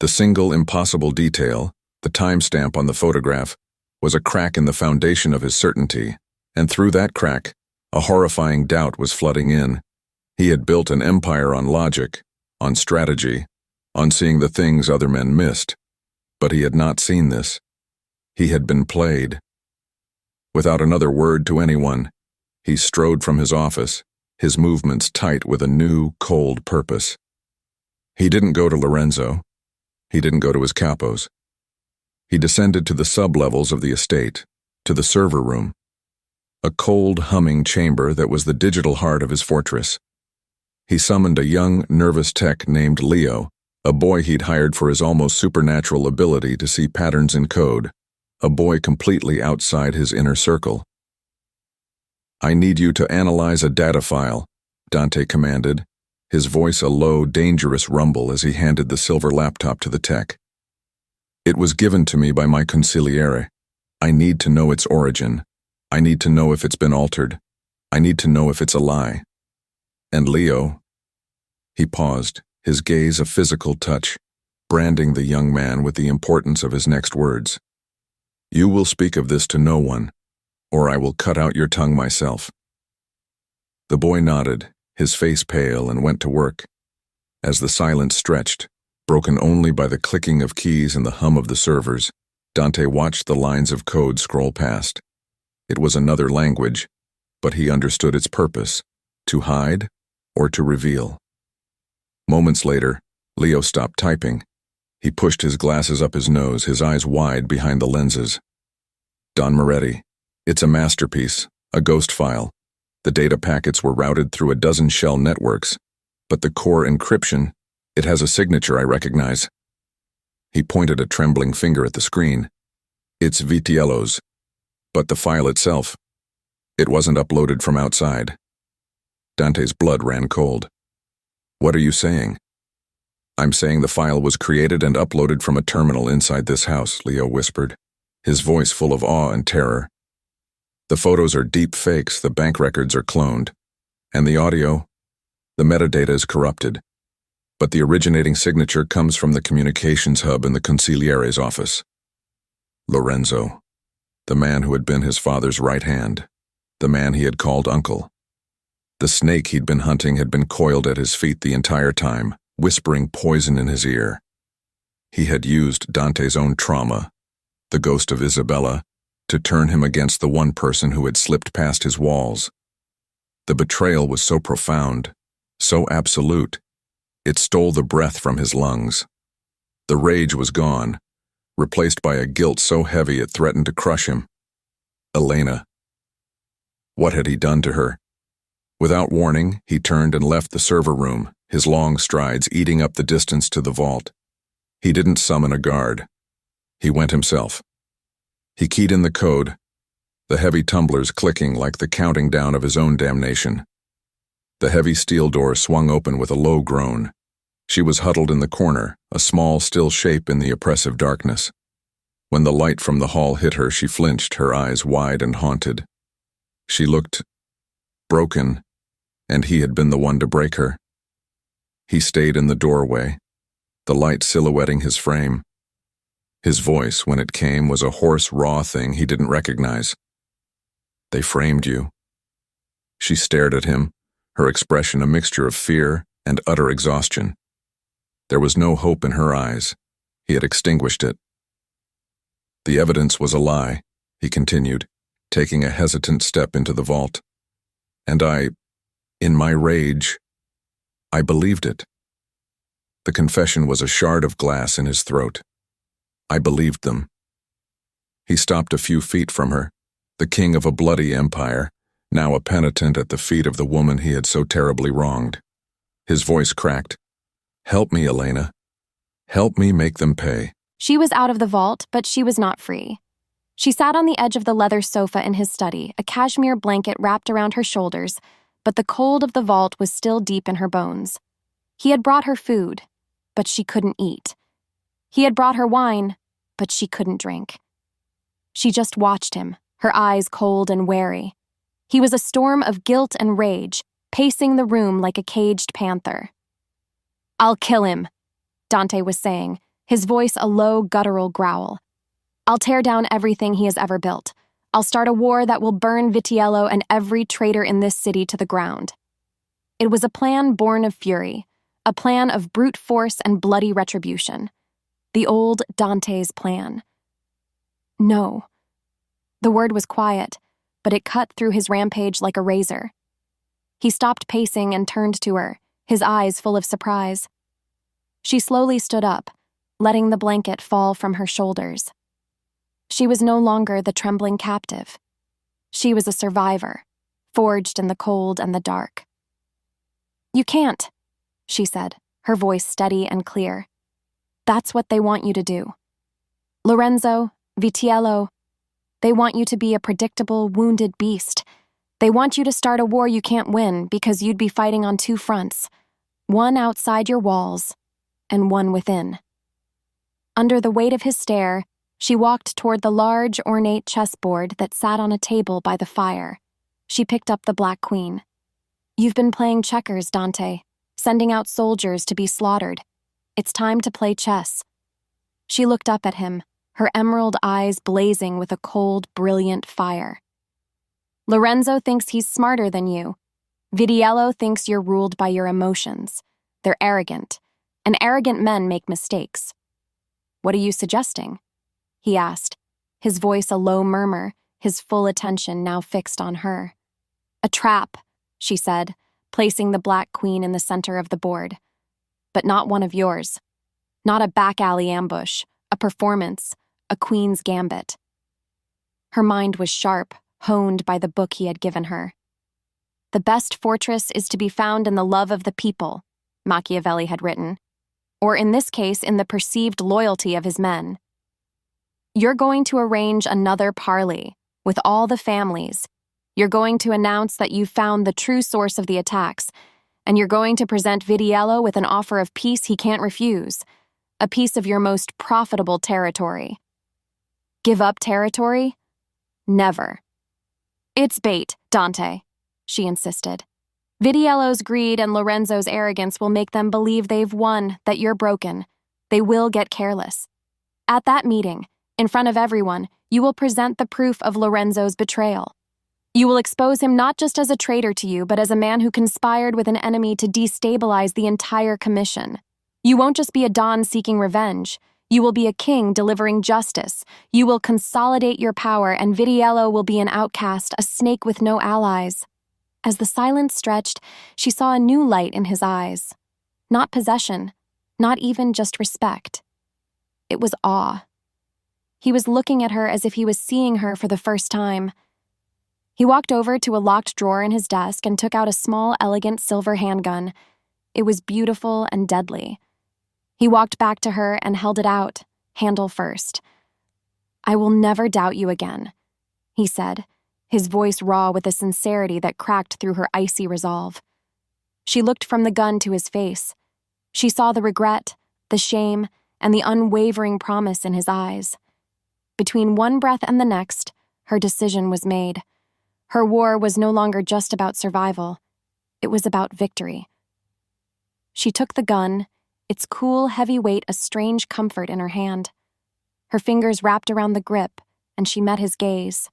The single impossible detail, the timestamp on the photograph, was a crack in the foundation of his certainty, and through that crack, a horrifying doubt was flooding in. He had built an empire on logic, on strategy, on seeing the things other men missed. But he had not seen this. He had been played. Without another word to anyone, he strode from his office, his movements tight with a new, cold purpose. He didn't go to Lorenzo. He didn't go to his capos. He descended to the sub-levels of the estate, to the server room, a cold, humming chamber that was the digital heart of his fortress. He summoned a young, nervous tech named Leo, a boy he'd hired for his almost supernatural ability to see patterns in code, a boy completely outside his inner circle. "I need you to analyze a data file," Dante commanded, his voice a low, dangerous rumble as he handed the silver laptop to the tech. "It was given to me by my consigliere. I need to know its origin. I need to know if it's been altered. I need to know if it's a lie. And Leo..." He paused, his gaze a physical touch, branding the young man with the importance of his next words. "You will speak of this to no one, or I will cut out your tongue myself." The boy nodded, his face pale, and went to work. As the silence stretched, broken only by the clicking of keys and the hum of the servers, Dante watched the lines of code scroll past. It was another language, but he understood its purpose: to hide or to reveal. Moments later, Leo stopped typing. He pushed his glasses up his nose, his eyes wide behind the lenses. "Don Moretti, it's a masterpiece, a ghost file. The data packets were routed through a dozen shell networks, but the core encryption, it has a signature I recognize." He pointed a trembling finger at the screen. "It's Vitiello's. But the file itself, it wasn't uploaded from outside." Dante's blood ran cold. "What are you saying?" "I'm saying the file was created and uploaded from a terminal inside this house," Leo whispered, his voice full of awe and terror. "The photos are deep fakes, the bank records are cloned, and the audio, the metadata is corrupted. But the originating signature comes from the communications hub in the consigliere's office. Lorenzo, the man who had been his father's right hand, the man he had called uncle. The snake he'd been hunting had been coiled at his feet the entire time, whispering poison in his ear. He had used Dante's own trauma, the ghost of Isabella, to turn him against the one person who had slipped past his walls. The betrayal was so profound, so absolute, it stole the breath from his lungs. The rage was gone, replaced by a guilt so heavy it threatened to crush him. Elena. What had he done to her? Without warning, he turned and left the server room, his long strides eating up the distance to the vault. He didn't summon a guard. He went himself. He keyed in the code, the heavy tumblers clicking like the counting down of his own damnation. The heavy steel door swung open with a low groan. She was huddled in the corner, a small, still shape in the oppressive darkness. When the light from the hall hit her, she flinched, her eyes wide and haunted. She looked broken, and he had been the one to break her. He stayed in the doorway, the light silhouetting his frame. His voice, when it came, was a hoarse, raw thing he didn't recognize. They framed you. She stared at him, her expression a mixture of fear and utter exhaustion. There was no hope in her eyes. He had extinguished it. The evidence was a lie, he continued, taking a hesitant step into the vault. And in my rage, I believed it. The confession was a shard of glass in his throat. I believed them. He stopped a few feet from her, the king of a bloody empire, now a penitent at the feet of the woman he had so terribly wronged. His voice cracked. Help me, Elena. Help me make them pay. She was out of the vault, but she was not free. She sat on the edge of the leather sofa in his study, a cashmere blanket wrapped around her shoulders, but the cold of the vault was still deep in her bones. He had brought her food, but she couldn't eat. He had brought her wine, but she couldn't drink. She just watched him, her eyes cold and wary. He was a storm of guilt and rage, pacing the room like a caged panther. I'll kill him, Dante was saying, his voice a low, guttural growl. I'll tear down everything he has ever built. I'll start a war that will burn Vitiello and every traitor in this city to the ground. It was a plan born of fury, a plan of brute force and bloody retribution. The old Dante's plan. No. The word was quiet, but it cut through his rampage like a razor. He stopped pacing and turned to her, his eyes full of surprise. She slowly stood up, letting the blanket fall from her shoulders. She was no longer the trembling captive. She was a survivor, forged in the cold and the dark. You can't, she said, her voice steady and clear. That's what they want you to do. Lorenzo, Vitiello, they want you to be a predictable, wounded beast. They want you to start a war you can't win because you'd be fighting on two fronts, one outside your walls and one within. Under the weight of his stare, she walked toward the large, ornate chessboard that sat on a table by the fire. She picked up the Black Queen. You've been playing checkers, Dante, sending out soldiers to be slaughtered. It's time to play chess. She looked up at him, her emerald eyes blazing with a cold, brilliant fire. Lorenzo thinks he's smarter than you. Vitiello thinks you're ruled by your emotions. They're arrogant, and arrogant men make mistakes. What are you suggesting? He asked, his voice a low murmur, his full attention now fixed on her. A trap, she said, placing the Black Queen in the center of the board. But not one of yours. Not a back-alley ambush, a performance, a queen's gambit. Her mind was sharp, honed by the book he had given her. The best fortress is to be found in the love of the people, Machiavelli had written, or in this case in the perceived loyalty of his men. You're going to arrange another parley with all the families. You're going to announce that you've found the true source of the attacks, and you're going to present Vitiello with an offer of peace he can't refuse, a piece of your most profitable territory. Give up territory? Never. It's bait, Dante, she insisted. Vitiello's greed and Lorenzo's arrogance will make them believe they've won, that you're broken. They will get careless. At that meeting, in front of everyone, you will present the proof of Lorenzo's betrayal. You will expose him not just as a traitor to you, but as a man who conspired with an enemy to destabilize the entire commission. You won't just be a don seeking revenge. You will be a king delivering justice. You will consolidate your power, and Vitiello will be an outcast, a snake with no allies. As the silence stretched, she saw a new light in his eyes. Not possession, not even just respect. It was awe. He was looking at her as if he was seeing her for the first time. He walked over to a locked drawer in his desk and took out a small, elegant silver handgun. It was beautiful and deadly. He walked back to her and held it out, handle first. "I will never doubt you again," he said, his voice raw with a sincerity that cracked through her icy resolve. She looked from the gun to his face. She saw the regret, the shame, and the unwavering promise in his eyes. Between one breath and the next, her decision was made. Her war was no longer just about survival. It was about victory. She took the gun, its cool, heavy weight a strange comfort in her hand. Her fingers wrapped around the grip, and she met his gaze.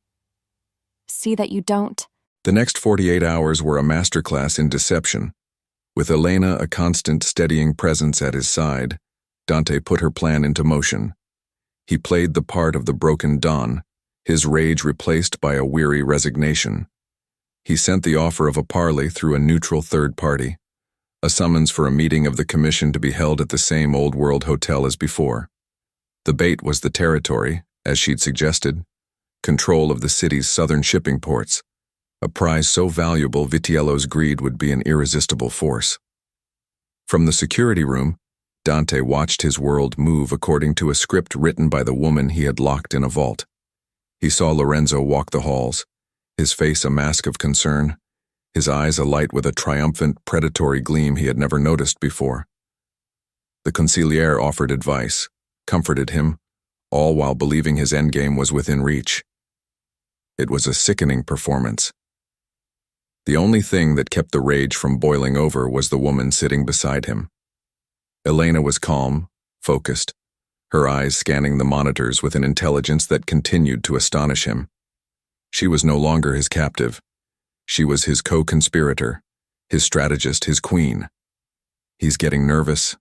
"See that you don't." The next 48 hours were a masterclass in deception. With Elena a constant, steadying presence at his side, Dante put her plan into motion. He played the part of the broken Don, his rage replaced by a weary resignation. He sent the offer of a parley through a neutral third party, a summons for a meeting of the commission to be held at the same Old World hotel as before. The bait was the territory, as she'd suggested, control of the city's southern shipping ports, a prize so valuable Vitiello's greed would be an irresistible force. From the security room, Dante watched his world move according to a script written by the woman he had locked in a vault. He saw Lorenzo walk the halls, his face a mask of concern, his eyes alight with a triumphant, predatory gleam he had never noticed before. The consigliere offered advice, comforted him, all while believing his endgame was within reach. It was a sickening performance. The only thing that kept the rage from boiling over was the woman sitting beside him. Elena was calm, focused, her eyes scanning the monitors with an intelligence that continued to astonish him. She was no longer his captive. She was his co-conspirator, his strategist, his queen. "He's getting nervous,"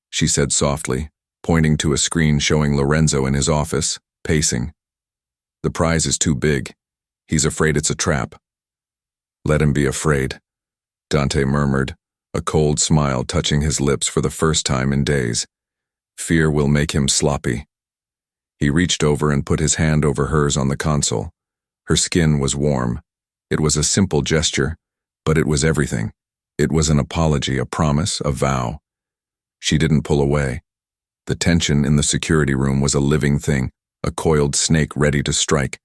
she said softly, pointing to a screen showing Lorenzo in his office, pacing. "The prize is too big. He's afraid it's a trap." "Let him be afraid," Dante murmured, a cold smile touching his lips for the first time in days. "Fear will make him sloppy." He reached over and put his hand over hers on the console. Her skin was warm. It was a simple gesture, but it was everything. It was an apology, a promise, a vow. She didn't pull away. The tension in the security room was a living thing, a coiled snake ready to strike.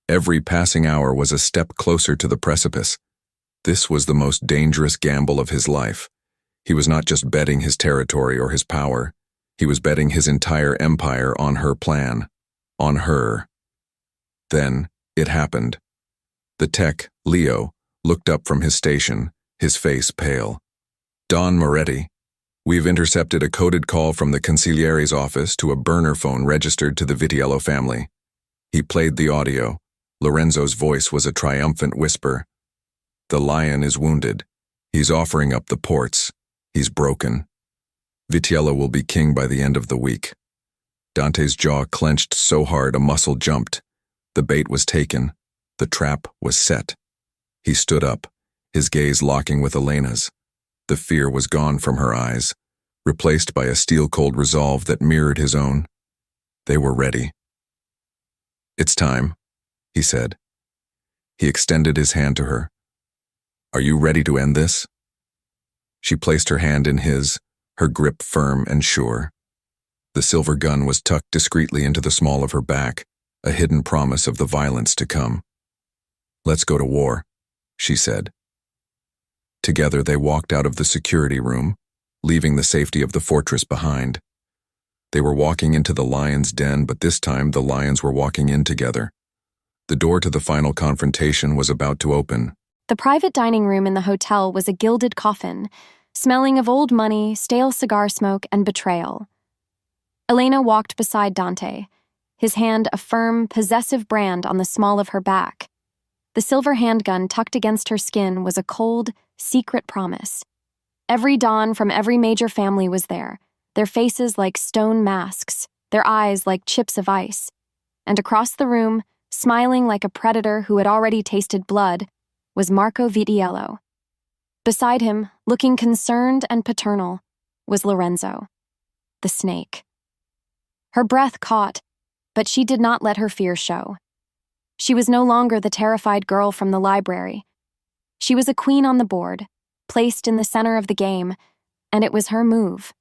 Every passing hour was a step closer to the precipice. This was the most dangerous gamble of his life. He was not just betting his territory or his power. He was betting his entire empire on her plan. On her. Then, it happened. The tech, Leo, looked up from his station, his face pale. "Don Moretti, we've intercepted a coded call from the consigliere's office to a burner phone registered to the Vitiello family." He played the audio. Lorenzo's voice was a triumphant whisper. "The lion is wounded. He's offering up the ports. He's broken. Vitiello will be king by the end of the week." Dante's jaw clenched so hard a muscle jumped. The bait was taken. The trap was set. He stood up, his gaze locking with Elena's. The fear was gone from her eyes, replaced by a steel-cold resolve that mirrored his own. They were ready. "It's time," he said. He extended his hand to her. "Are you ready to end this?" She placed her hand in his, her grip firm and sure. The silver gun was tucked discreetly into the small of her back, a hidden promise of the violence to come. "Let's go to war," she said. Together they walked out of the security room, leaving the safety of the fortress behind. They were walking into the lion's den, but this time the lions were walking in together. The door to the final confrontation was about to open. The private dining room in the hotel was a gilded coffin, smelling of old money, stale cigar smoke, and betrayal. Elena walked beside Dante, his hand a firm, possessive brand on the small of her back. The silver handgun tucked against her skin was a cold, secret promise. Every Don from every major family was there, their faces like stone masks, their eyes like chips of ice. And across the room, smiling like a predator who had already tasted blood, was Marco Vitiello. Beside him, looking concerned and paternal, was Lorenzo, the snake. Her breath caught, But she did not let her fear show. She was no longer the terrified girl from the library. She was a queen on the board, placed in the center of the game, and it was her move.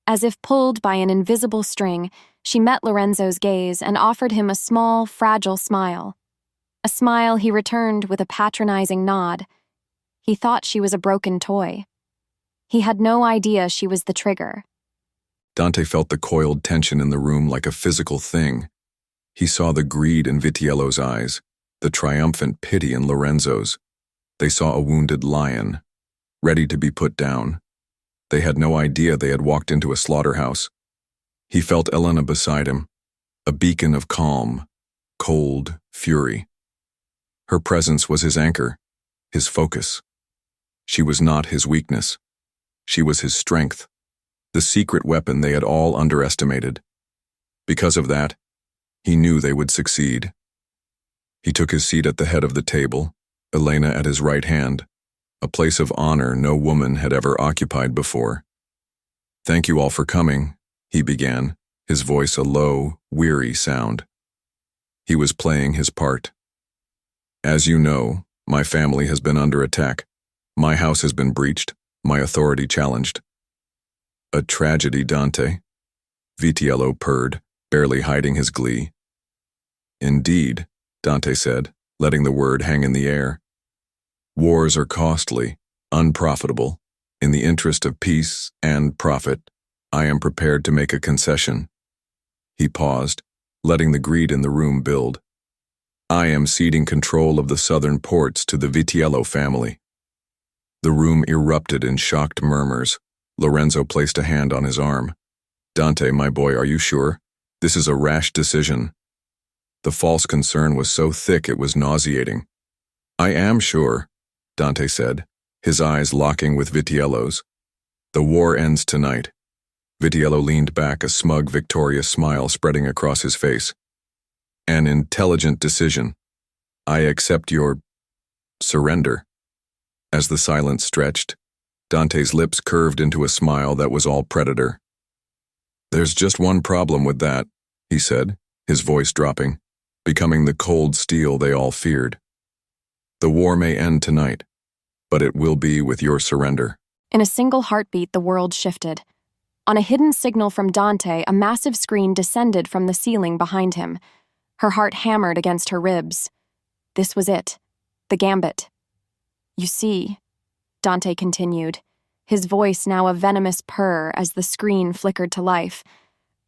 As if pulled by an invisible string, she met Lorenzo's gaze and offered him a small, fragile smile. A smile he returned with a patronizing nod. He thought she was a broken toy. He had no idea she was the trigger. Dante felt the coiled tension in the room like a physical thing. He saw the greed in Vitiello's eyes, the triumphant pity in Lorenzo's. They saw a wounded lion, ready to be put down. They had no idea they had walked into a slaughterhouse. He felt Elena beside him, a beacon of calm, cold fury. Her presence was his anchor, his focus. She was not his weakness. She was his strength, the secret weapon they had all underestimated. Because of that, he knew they would succeed. He took his seat at the head of the table, Elena at his right hand, a place of honor no woman had ever occupied before. "Thank you all for coming," he began, his voice a low, weary sound. He was playing his part. "As you know, my family has been under attack. My house has been breached, my authority challenged." "A tragedy, Dante," Vitiello purred, barely hiding his glee. "Indeed," Dante said, letting the word hang in the air. "Wars are costly, unprofitable. In the interest of peace and profit, I am prepared to make a concession." He paused, letting the greed in the room build. "I am ceding control of the southern ports to the Vitiello family." The room erupted in shocked murmurs. Lorenzo placed a hand on his arm. "Dante, my boy, are you sure? This is a rash decision." The false concern was so thick it was nauseating. "I am sure," Dante said, his eyes locking with Vitiello's. "The war ends tonight." Vitiello leaned back, a smug, victorious smile spreading across his face. "An intelligent decision. I accept your surrender." As the silence stretched, Dante's lips curved into a smile that was all predator. "There's just one problem with that," he said, his voice dropping, becoming the cold steel they all feared. "The war may end tonight, but it will be with your surrender." In a single heartbeat, the world shifted. On a hidden signal from Dante, a massive screen descended from the ceiling behind him. Her heart hammered against her ribs. This was it, the gambit. "You see," Dante continued, his voice now a venomous purr as the screen flickered to life.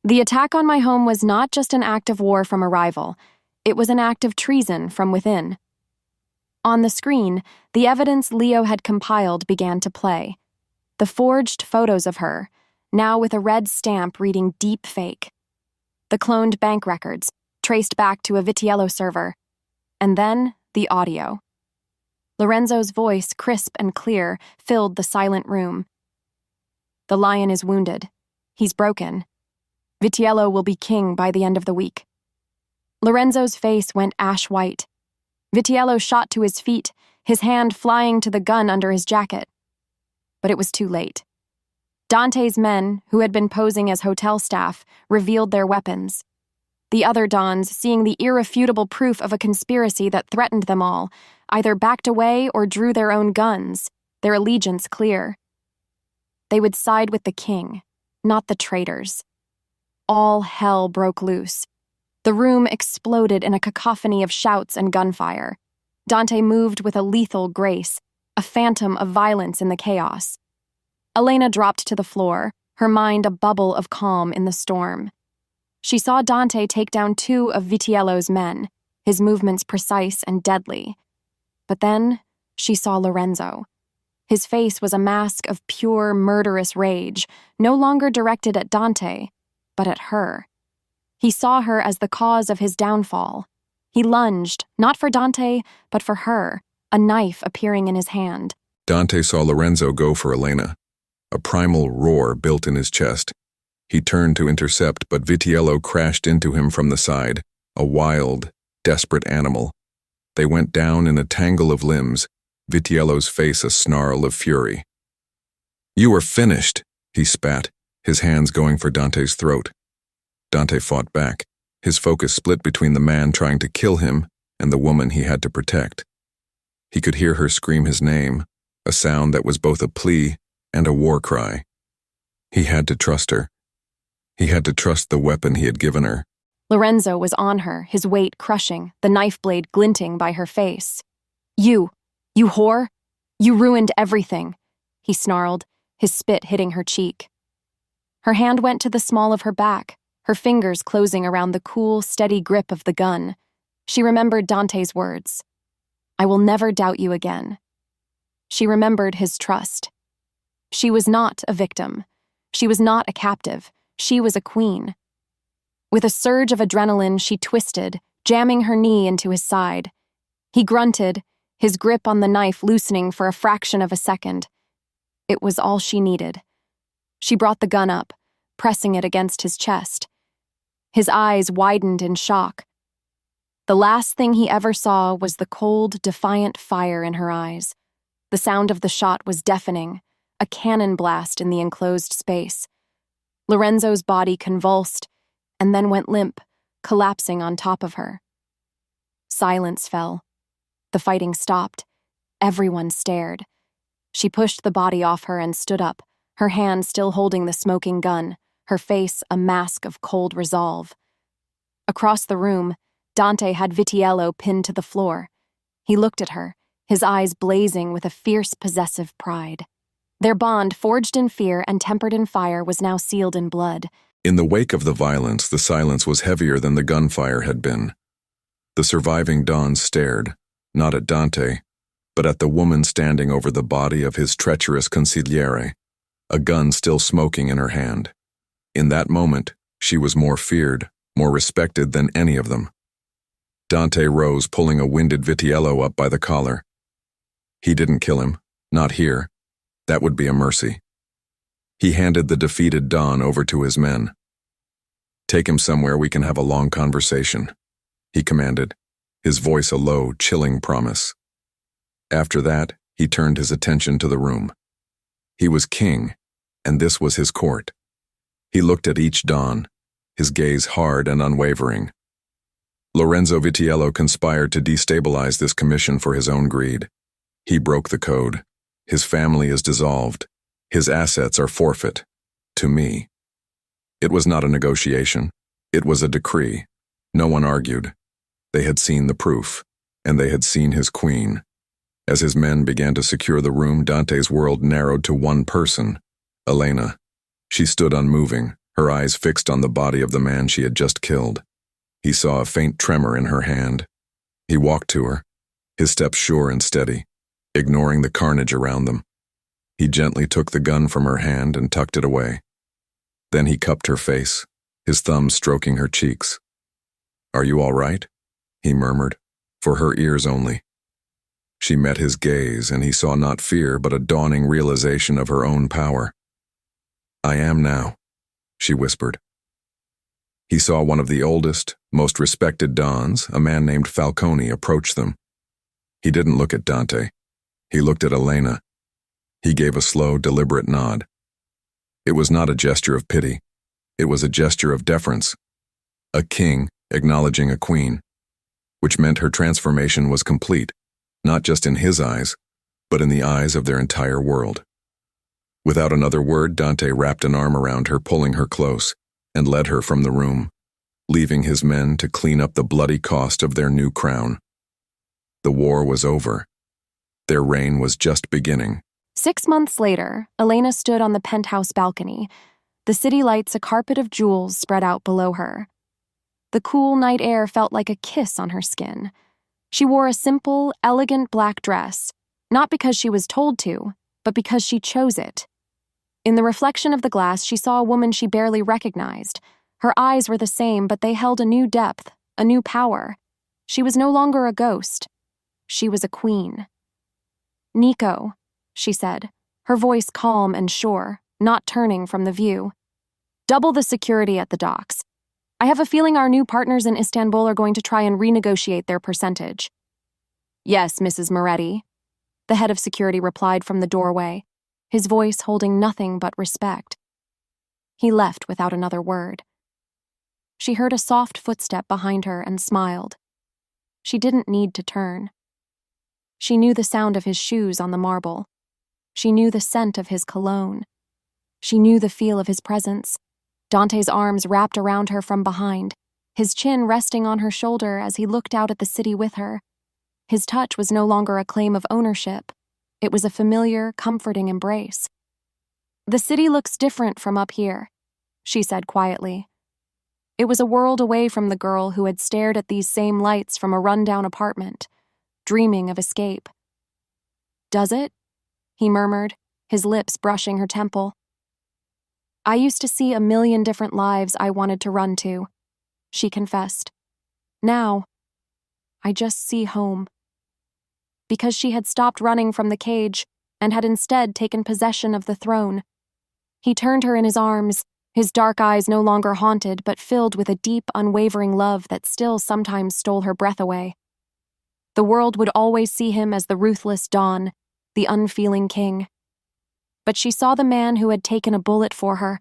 "The attack on my home was not just an act of war from a rival. It was an act of treason from within." On the screen, the evidence Leo had compiled began to play. The forged photos of her, now with a red stamp reading deep fake. The cloned bank records, traced back to a Vitiello server. And then, the audio. Lorenzo's voice, crisp and clear, filled the silent room. "The lion is wounded. He's broken. Vitiello will be king by the end of the week." Lorenzo's face went ash white. Vitiello shot to his feet, his hand flying to the gun under his jacket. But it was too late. Dante's men, who had been posing as hotel staff, revealed their weapons. The other Dons, seeing the irrefutable proof of a conspiracy that threatened them all, either backed away or drew their own guns, their allegiance clear. They would side with the king, not the traitors. All hell broke loose. The room exploded in a cacophony of shouts and gunfire. Dante moved with a lethal grace, a phantom of violence in the chaos. Elena dropped to the floor, her mind a bubble of calm in the storm. She saw Dante take down 2 of Vitiello's men, his movements precise and deadly. But then she saw Lorenzo. His face was a mask of pure, murderous rage, no longer directed at Dante, but at her. He saw her as the cause of his downfall. He lunged, not for Dante, but for her, a knife appearing in his hand. Dante saw Lorenzo go for Elena. A primal roar built in his chest. He turned to intercept, but Vitiello crashed into him from the side, a wild, desperate animal. They went down in a tangle of limbs, Vitiello's face a snarl of fury. "You are finished," he spat, his hands going for Dante's throat. Dante fought back, His focus split between the man trying to kill him and the woman he had to protect. He could hear her scream his name, a sound that was both a plea and a war cry. He had to trust her. He had to trust the weapon he had given her. Lorenzo was on her, his weight crushing, the knife blade glinting by her face. You whore! You ruined everything, he snarled, his spit hitting her cheek. Her hand went to the small of her back, her fingers closing around the cool, steady grip of the gun. She remembered Dante's words. I will never doubt you again. She remembered his trust. She was not a victim. She was not a captive. She was a queen. With a surge of adrenaline, she twisted, jamming her knee into his side. He grunted, his grip on the knife loosening for a fraction of a second. It was all she needed. She brought the gun up, pressing it against his chest. His eyes widened in shock. The last thing he ever saw was the cold, defiant fire in her eyes. The sound of the shot was deafening, a cannon blast in the enclosed space. Lorenzo's body convulsed, and then went limp, collapsing on top of her. Silence fell. The fighting stopped. Everyone stared. She pushed the body off her and stood up, her hand still holding the smoking gun, her face a mask of cold resolve. Across the room, Dante had Vitiello pinned to the floor. He looked at her, his eyes blazing with a fierce, possessive pride. Their bond, forged in fear and tempered in fire, was now sealed in blood. In the wake of the violence, the silence was heavier than the gunfire had been. The surviving Dons stared, not at Dante, but at the woman standing over the body of his treacherous consigliere, a gun still smoking in her hand. In that moment, she was more feared, more respected than any of them. Dante rose, pulling a winded Vitiello up by the collar. He didn't kill him, not here. That would be a mercy. He handed the defeated Don over to his men. Take him somewhere we can have a long conversation, he commanded, his voice a low, chilling promise. After that, he turned his attention to the room. He was king, and this was his court. He looked at each Don, his gaze hard and unwavering. Lorenzo Vitiello conspired to destabilize this commission for his own greed. He broke the code. His family is dissolved. His assets are forfeit. To me. It was not a negotiation. It was a decree. No one argued. They had seen the proof, and they had seen his queen. As his men began to secure the room, Dante's world narrowed to one person, Elena. She stood unmoving, her eyes fixed on the body of the man she had just killed. He saw a faint tremor in her hand. He walked to her, his steps sure and steady, ignoring the carnage around them. He gently took the gun from her hand and tucked it away. Then he cupped her face, his thumbs stroking her cheeks. "Are you all right?" he murmured, for her ears only. She met his gaze, and he saw not fear but a dawning realization of her own power. "I am now," she whispered. He saw one of the oldest, most respected Dons, a man named Falcone, approach them. He didn't look at Dante. He looked at Elena. He gave a slow, deliberate nod. It was not a gesture of pity. It was a gesture of deference. A king acknowledging a queen, which meant her transformation was complete, not just in his eyes, but in the eyes of their entire world. Without another word, Dante wrapped an arm around her, pulling her close, and led her from the room, leaving his men to clean up the bloody cost of their new crown. The war was over. Their reign was just beginning. 6 months later, Elena stood on the penthouse balcony, the city lights a carpet of jewels spread out below her. The cool night air felt like a kiss on her skin. She wore a simple, elegant black dress, not because she was told to, but because she chose it. In the reflection of the glass, she saw a woman she barely recognized. Her eyes were the same, but they held a new depth, a new power. She was no longer a ghost. She was a queen. "Nico," she said, her voice calm and sure, not turning from the view. "Double the security at the docks. I have a feeling our new partners in Istanbul are going to try and renegotiate their percentage." "Yes, Mrs. Moretti," the head of security replied from the doorway, his voice holding nothing but respect. He left without another word. She heard a soft footstep behind her and smiled. She didn't need to turn. She knew the sound of his shoes on the marble. She knew the scent of his cologne. She knew the feel of his presence. Dante's arms wrapped around her from behind, his chin resting on her shoulder as he looked out at the city with her. His touch was no longer a claim of ownership. It was a familiar, comforting embrace. "The city looks different from up here," she said quietly. It was a world away from the girl who had stared at these same lights from a rundown apartment, dreaming of escape. "Does it?" he murmured, his lips brushing her temple. "I used to see a million different lives I wanted to run to," she confessed. "Now, I just see home." Because she had stopped running from the cage and had instead taken possession of the throne. He turned her in his arms, his dark eyes no longer haunted but filled with a deep, unwavering love that still sometimes stole her breath away. The world would always see him as the ruthless Don, the unfeeling king. But she saw the man who had taken a bullet for her,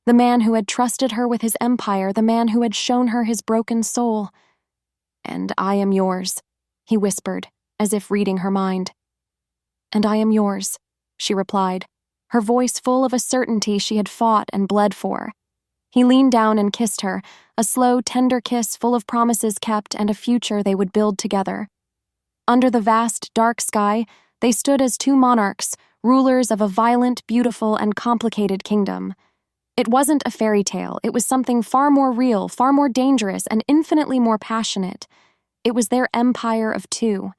the man who had trusted her with his empire, the man who had shown her his broken soul. "And I am yours," he whispered, as if reading her mind. "And I am yours," she replied, her voice full of a certainty she had fought and bled for. He leaned down and kissed her, a slow, tender kiss full of promises kept and a future they would build together. Under the vast, dark sky, they stood as two monarchs, rulers of a violent, beautiful, and complicated kingdom. It wasn't a fairy tale. It was something far more real, far more dangerous, and infinitely more passionate. It was their empire of two,